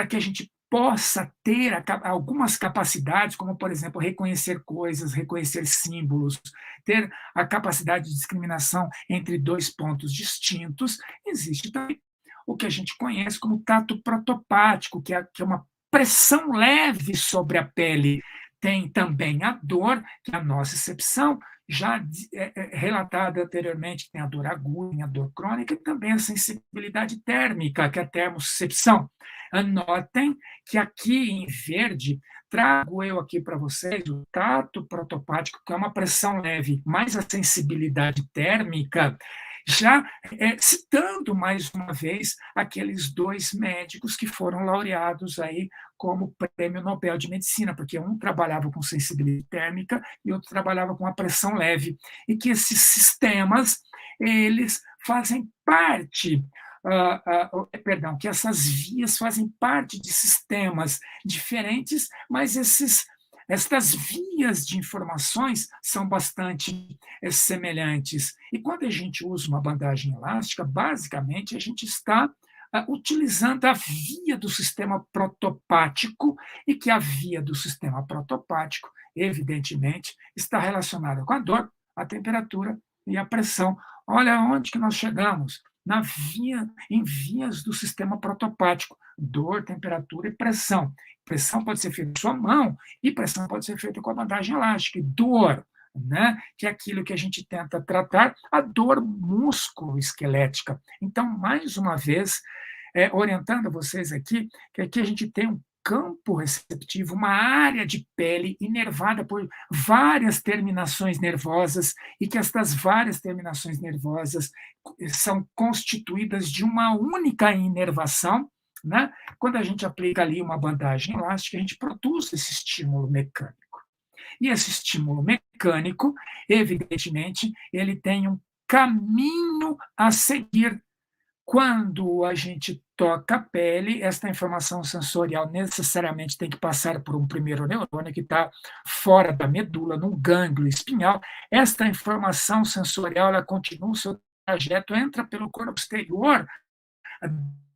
que a gente possa ter algumas capacidades, como, por exemplo, reconhecer coisas, reconhecer símbolos, ter a capacidade de discriminação entre dois pontos distintos. Existe também o que a gente conhece como tato protopático, que é uma pressão leve sobre a pele. Tem também a dor, que é a nocicepção, já relatada anteriormente, tem a dor aguda, tem a dor crônica, e também a sensibilidade térmica, que é a termocepção. Anotem que aqui em verde, trago eu aqui para vocês o tato protopático, que é uma pressão leve, mais a sensibilidade térmica, já citando mais uma vez aqueles dois médicos que foram laureados aí como Prêmio Nobel de Medicina, porque um trabalhava com sensibilidade térmica e outro trabalhava com a pressão leve, e que esses sistemas eles fazem parte que essas vias fazem parte de sistemas diferentes, mas estas vias de informações são bastante semelhantes. E quando a gente usa uma bandagem elástica, basicamente a gente está utilizando a via do sistema protopático, e que a via do sistema protopático, evidentemente, está relacionada com a dor, a temperatura e a pressão. Olha onde que nós chegamos. Em vias do sistema protopático, dor, temperatura e pressão. Pressão pode ser feita com a sua mão, e pressão pode ser feita com a bandagem elástica. E dor, né, que é aquilo que a gente tenta tratar, a dor musculoesquelética. Então, mais uma vez, orientando vocês aqui, que aqui a gente tem um campo receptivo, uma área de pele inervada por várias terminações nervosas, e que estas várias terminações nervosas são constituídas de uma única inervação, né? Quando a gente aplica ali uma bandagem elástica, a gente produz esse estímulo mecânico. E esse estímulo mecânico, evidentemente, ele tem um caminho a seguir. Quando a gente toca a pele, esta informação sensorial necessariamente tem que passar por um primeiro neurônio que está fora da medula, num gânglio espinhal. Esta informação sensorial, ela continua o seu trajeto, entra pelo corpo exterior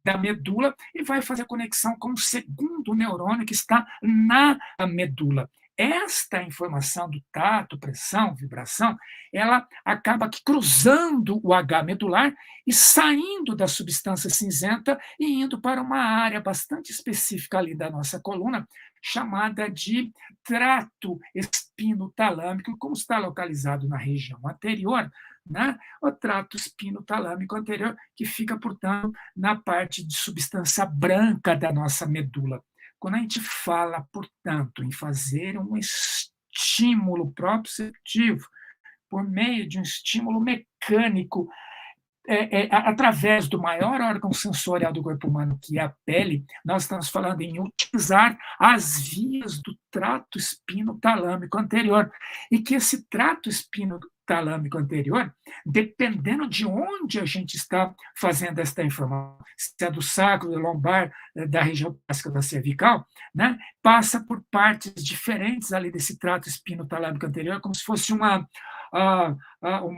da medula e vai fazer conexão com o segundo neurônio que está na medula. Esta informação do tato, pressão, vibração, ela acaba aqui cruzando o H medular e saindo da substância cinzenta e indo para uma área bastante específica ali da nossa coluna, chamada de trato espinotalâmico, como está localizado na região anterior, né? O trato espinotalâmico anterior, que fica, portanto, na parte de substância branca da nossa medula. Quando a gente fala, portanto, em fazer um estímulo proprioceptivo por meio de um estímulo mecânico, através do maior órgão sensorial do corpo humano, que é a pele, nós estamos falando em utilizar as vias do trato espinotalâmico anterior. E que esse trato espinotalâmico anterior, dependendo de onde a gente está fazendo esta informação, se é do sacro, do lombar, da região torácica, da cervical, né, passa por partes diferentes ali desse trato espinotalâmico anterior, como se fosse uma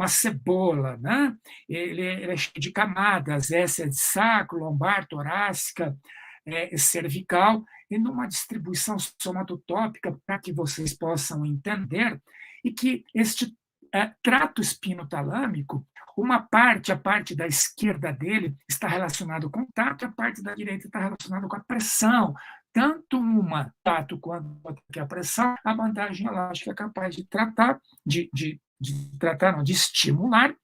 cebola, né? Ele é cheio de camadas, essa é de sacro, lombar, torácica, cervical, e numa distribuição somatotópica para que vocês possam entender, e que este trato espinotalâmico, uma parte, a parte da esquerda dele, está relacionado com o tato, a parte da direita está relacionada com a pressão. Tanto uma, tato, quanto a pressão, a bandagem elástica é capaz de tratar, de estimular.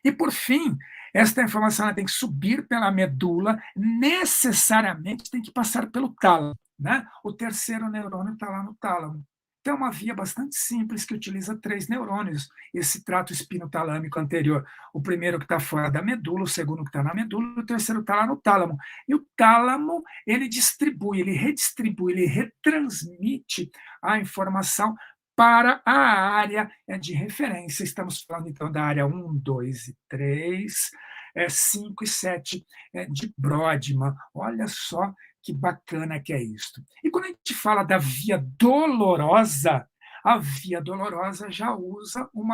E, por fim, esta informação tem que subir pela medula, necessariamente tem que passar pelo tálamo, né? O terceiro neurônio está lá no tálamo. Então, é uma via bastante simples que utiliza 3 neurônios, esse trato espinotalâmico anterior. O primeiro que está fora da medula, o segundo que está na medula, o terceiro está lá no tálamo. E o tálamo, ele distribui, ele redistribui, ele retransmite a informação para a área de referência. Estamos falando, então, da área 1, 2 e 3, 5 e 7 de Brodmann. Olha só que bacana que é isto. E quando a gente fala da via dolorosa, a via dolorosa já usa um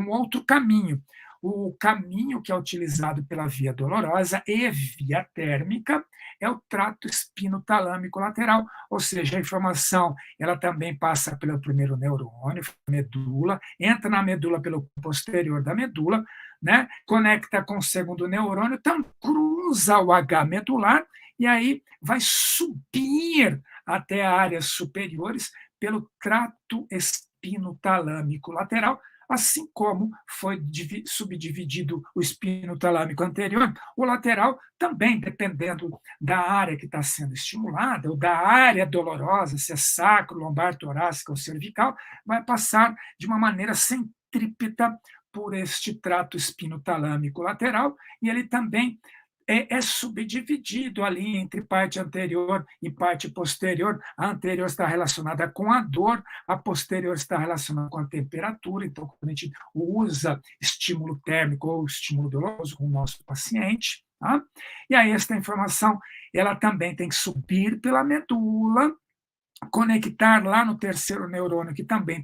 outro caminho. O caminho que é utilizado pela via dolorosa e via térmica é o trato espinotalâmico lateral, ou seja, a informação ela também passa pelo primeiro neurônio, medula, entra na medula pelo posterior da medula, né? Conecta com o segundo neurônio, então cruza o H medular e aí vai subir até áreas superiores pelo trato espinotalâmico lateral, assim como foi subdividido o espinotalâmico anterior, o lateral também, dependendo da área que está sendo estimulada, ou da área dolorosa, se é sacro, lombar, torácica ou cervical, vai passar de uma maneira centrípeta por este trato espinotalâmico lateral, e ele também é subdividido ali entre parte anterior e parte posterior. A anterior está relacionada com a dor, a posterior está relacionada com a temperatura. Então, quando a gente usa estímulo térmico ou estímulo doloroso com o nosso paciente, tá? E aí esta informação ela também tem que subir pela medula, conectar lá no terceiro neurônio, que também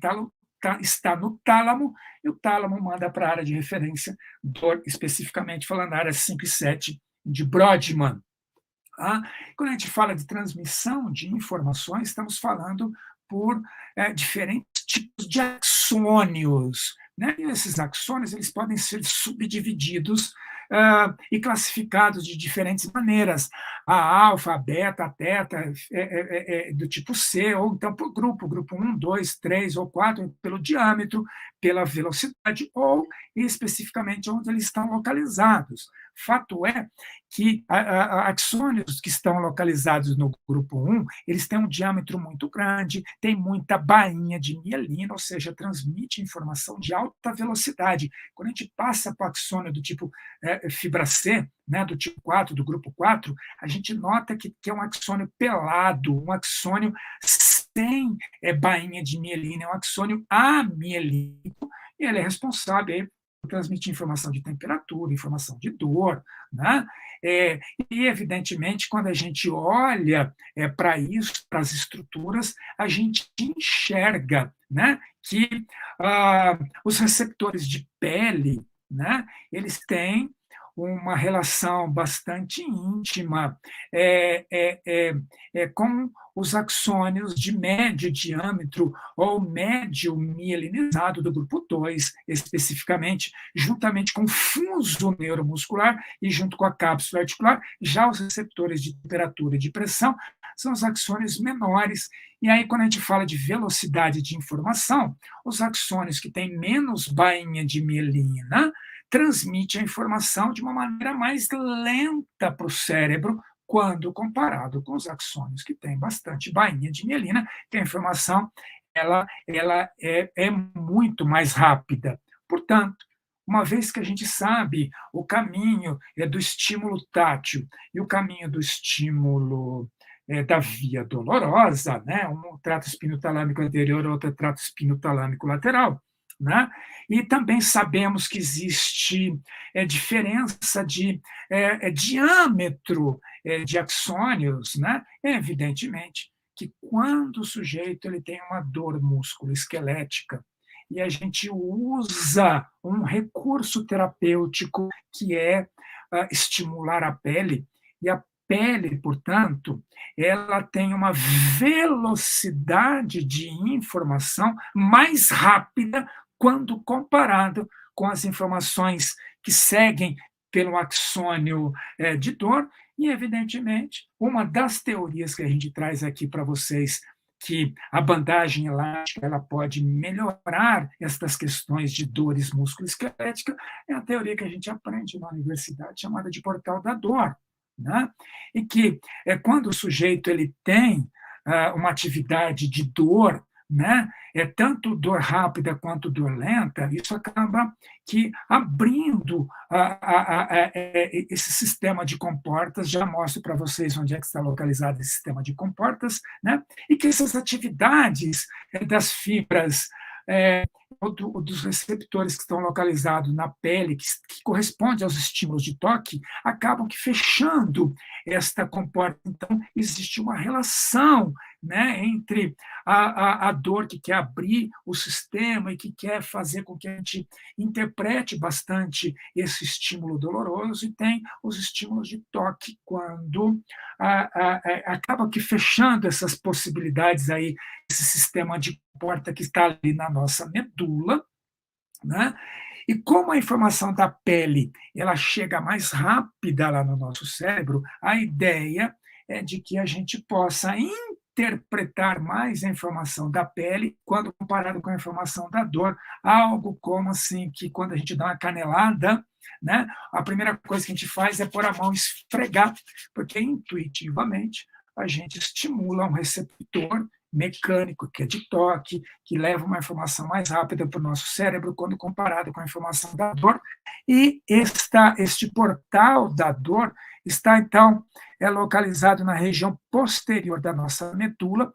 está no tálamo, e o tálamo manda para a área de referência, dor, especificamente falando da área 5 e 7 de Brodmann. Quando a gente fala de transmissão de informações, estamos falando por diferentes tipos de axônios, né? E esses axônios eles podem ser subdivididos e classificados de diferentes maneiras. a alfa, a beta, a teta, do tipo C, ou então por grupo um, 2, 3 ou 4, pelo diâmetro, pela velocidade, ou especificamente onde eles estão localizados. Fato é que axônios que estão localizados no grupo 1, eles têm um diâmetro muito grande, tem muita bainha de mielina, ou seja, transmite informação de alta velocidade. Quando a gente passa para o axônio do tipo fibra C, né, do tipo 4, do grupo 4, a gente nota que é um axônio pelado, um axônio sem bainha de mielina, é um axônio amielínico, e ele é responsável aí por transmitir informação de temperatura, informação de dor, né? E, evidentemente, quando a gente olha para isso, para as estruturas, a gente enxerga, né, que os receptores de pele, né, eles têm uma relação bastante íntima com os axônios de médio diâmetro ou médio mielinizado do grupo 2, especificamente, juntamente com o fuso neuromuscular e junto com a cápsula articular. Já os receptores de temperatura e de pressão são os axônios menores. E aí, quando a gente fala de velocidade de informação, os axônios que têm menos bainha de mielina transmite a informação de uma maneira mais lenta para o cérebro, quando comparado com os axônios que têm bastante bainha de mielina, que a informação ela é muito mais rápida. Portanto, uma vez que a gente sabe o caminho do estímulo tátil e o caminho do estímulo da via dolorosa, né? Um trato espinotalâmico anterior, outro trato espinotalâmico lateral, né? E também sabemos que existe diferença de diâmetro de axônios, né? Evidentemente que quando o sujeito ele tem uma dor musculoesquelética e a gente usa um recurso terapêutico que é estimular a pele, e a pele, portanto, ela tem uma velocidade de informação mais rápida quando comparado com as informações que seguem pelo axônio de dor. E, evidentemente, uma das teorias que a gente traz aqui para vocês, que a bandagem elástica ela pode melhorar estas questões de dores musculoesqueléticas, é a teoria que a gente aprende na universidade, chamada de portal da dor, né? E que quando o sujeito ele tem uma atividade de dor, né, tanto dor rápida quanto dor lenta, isso acaba que abrindo esse sistema de comportas. Já mostro para vocês onde é que está localizado esse sistema de comportas, né, e que essas atividades das fibras dos receptores que estão localizados na pele, que corresponde aos estímulos de toque, acabam que fechando esta comporta. Então, existe uma relação, né, entre a dor que quer abrir o sistema e que quer fazer com que a gente interprete bastante esse estímulo doloroso, e tem os estímulos de toque, quando acaba que fechando essas possibilidades aí, esse sistema de porta que está ali na nossa medula, né? E como a informação da pele ela chega mais rápida lá no nosso cérebro, a ideia é de que a gente possa interpretar mais a informação da pele quando comparado com a informação da dor. Algo como assim, que quando a gente dá uma canelada, né, a primeira coisa que a gente faz é pôr a mão e esfregar, porque intuitivamente a gente estimula um receptor mecânico, que é de toque, que leva uma informação mais rápida para o nosso cérebro quando comparado com a informação da dor. E este portal da dor está, então, localizado na região posterior da nossa medula,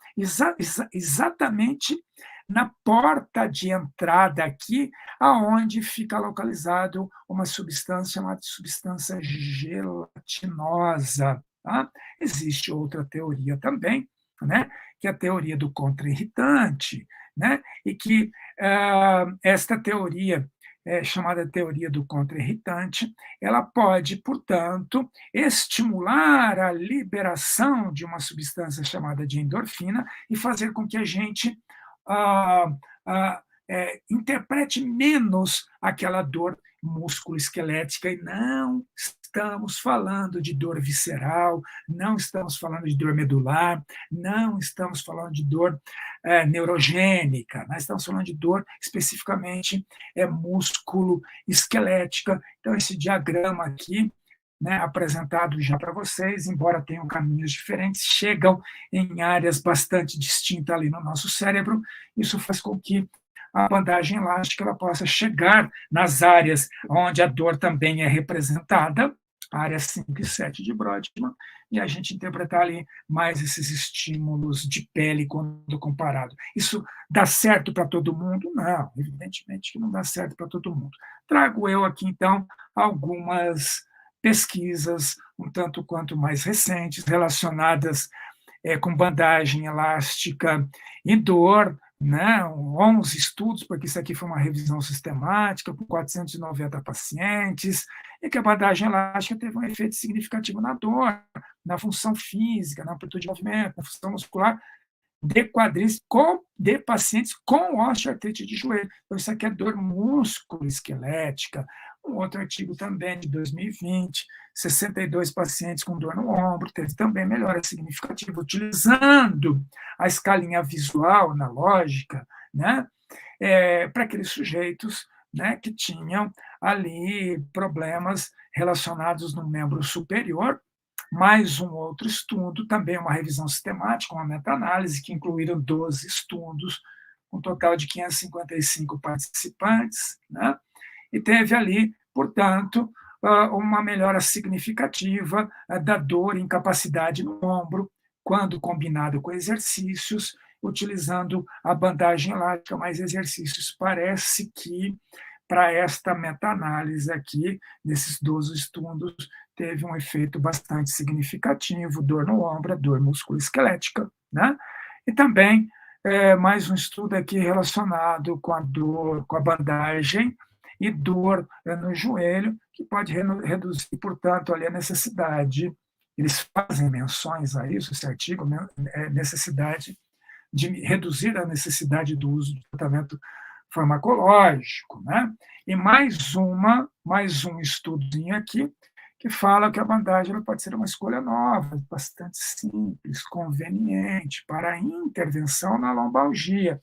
exatamente na porta de entrada aqui, aonde fica localizado uma substância chamada de substância gelatinosa. Tá? Existe outra teoria também, né, que é a teoria do contra-irritante, né, e que esta teoria, chamada teoria do contra-irritante, ela pode, portanto, estimular a liberação de uma substância chamada de endorfina e fazer com que a gente interprete menos aquela dor musculoesquelética e não estamos falando de dor visceral, não estamos falando de dor medular, não estamos falando de dor neurogênica, nós estamos falando de dor especificamente músculo-esquelética. Então, esse diagrama aqui, né, apresentado já para vocês, embora tenham caminhos diferentes, chegam em áreas bastante distintas ali no nosso cérebro. Isso faz com que a bandagem elástica ela possa chegar nas áreas onde a dor também é representada, a área 5 e 7 de Brodmann, e a gente interpretar ali mais esses estímulos de pele quando comparado. Isso dá certo para todo mundo? Não, evidentemente que não dá certo para todo mundo. Trago eu aqui, então, algumas pesquisas um tanto quanto mais recentes, relacionadas com bandagem elástica e dor, né, 11 estudos, porque isso aqui foi uma revisão sistemática, com 490 pacientes, e que a bandagem elástica teve um efeito significativo na dor, na função física, na amplitude de movimento, na função muscular, de quadris de pacientes com osteoartrite de joelho. Então, isso aqui é dor músculo-esquelética. Um outro artigo também, de 2020, 62 pacientes com dor no ombro, teve também melhora significativa, utilizando a escalinha visual analógica, né, para aqueles sujeitos, né, que tinham ali problemas relacionados no membro superior. Mais um outro estudo, também uma revisão sistemática, uma meta-análise, que incluíram 12 estudos, um total de 555 participantes, né? E teve ali, portanto, uma melhora significativa da dor e incapacidade no ombro, quando combinado com exercícios, utilizando a bandagem elástica, mais exercícios. Parece que, para esta meta-análise aqui, desses 12 estudos, teve um efeito bastante significativo, dor no ombro, dor musculoesquelética, né? E também mais um estudo aqui relacionado com a dor, com a bandagem e dor no joelho, que pode reduzir, portanto, ali a necessidade, eles fazem menções a isso, esse artigo, né, necessidade de reduzir a necessidade do uso de tratamento farmacológico, né? E mais um estudinho aqui, que fala que a bandagem ela pode ser uma escolha nova, bastante simples, conveniente para a intervenção na lombalgia.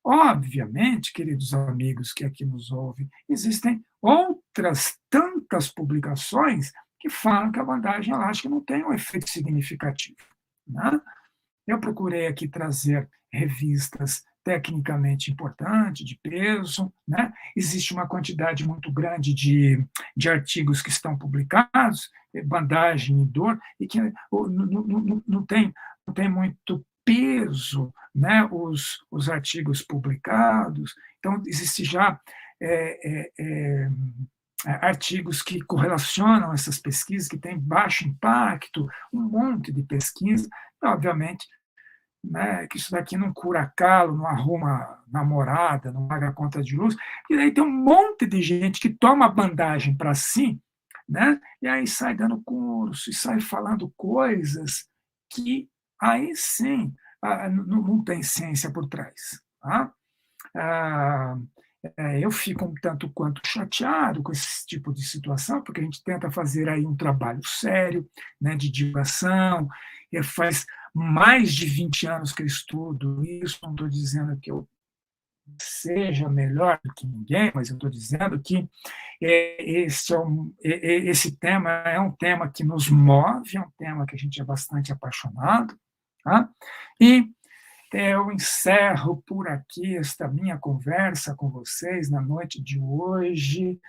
Obviamente, queridos amigos que aqui nos ouvem, existem outras tantas publicações que falam que a bandagem elástica não tem um efeito significativo, né? Eu procurei aqui trazer revistas tecnicamente importantes, de peso, né? Existe uma quantidade muito grande de artigos que estão publicados, bandagem e dor, e que não tem muito peso, né, os artigos publicados. Então, existe já artigos que correlacionam essas pesquisas, que têm baixo impacto, um monte de pesquisa, e, obviamente, né, que isso daqui não cura calo, não arruma namorada, não paga conta de luz, e aí tem um monte de gente que toma bandagem para si, né, e aí sai dando curso, e sai falando coisas que aí sim não tem ciência por trás. Tá? Eu fico um tanto quanto chateado com esse tipo de situação, porque a gente tenta fazer aí um trabalho sério, né, de divulgação, e faz mais de 20 anos que eu estudo isso, não estou dizendo que eu seja melhor do que ninguém, mas eu estou dizendo que esse tema é um tema que nos move, é um tema que a gente é bastante apaixonado, tá? E eu encerro por aqui esta minha conversa com vocês na noite de hoje,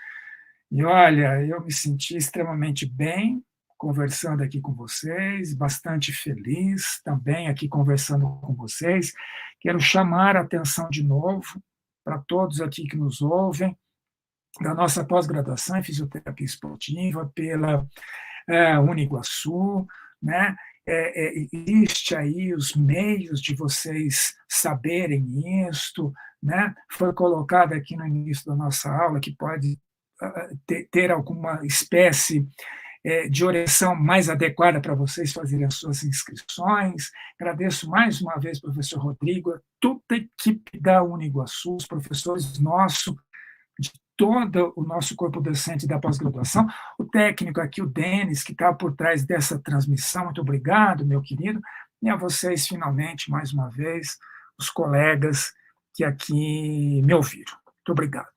e olha, eu me senti extremamente bem, conversando aqui com vocês, bastante feliz também aqui conversando com vocês. Quero chamar a atenção de novo para todos aqui que nos ouvem, da nossa pós-graduação em fisioterapia esportiva pela Uniguaçu, né? Existe aí os meios de vocês saberem isto, né? Foi colocado aqui no início da nossa aula que pode ter alguma espécie de orientação mais adequada para vocês fazerem as suas inscrições. Agradeço mais uma vez, professor Rodrigo, a toda a equipe da Uniguaçu, os professores nossos, de todo o nosso corpo docente da pós-graduação, o técnico aqui, o Denis, que está por trás dessa transmissão. Muito obrigado, meu querido, e a vocês, finalmente, mais uma vez, os colegas que aqui me ouviram. Muito obrigado.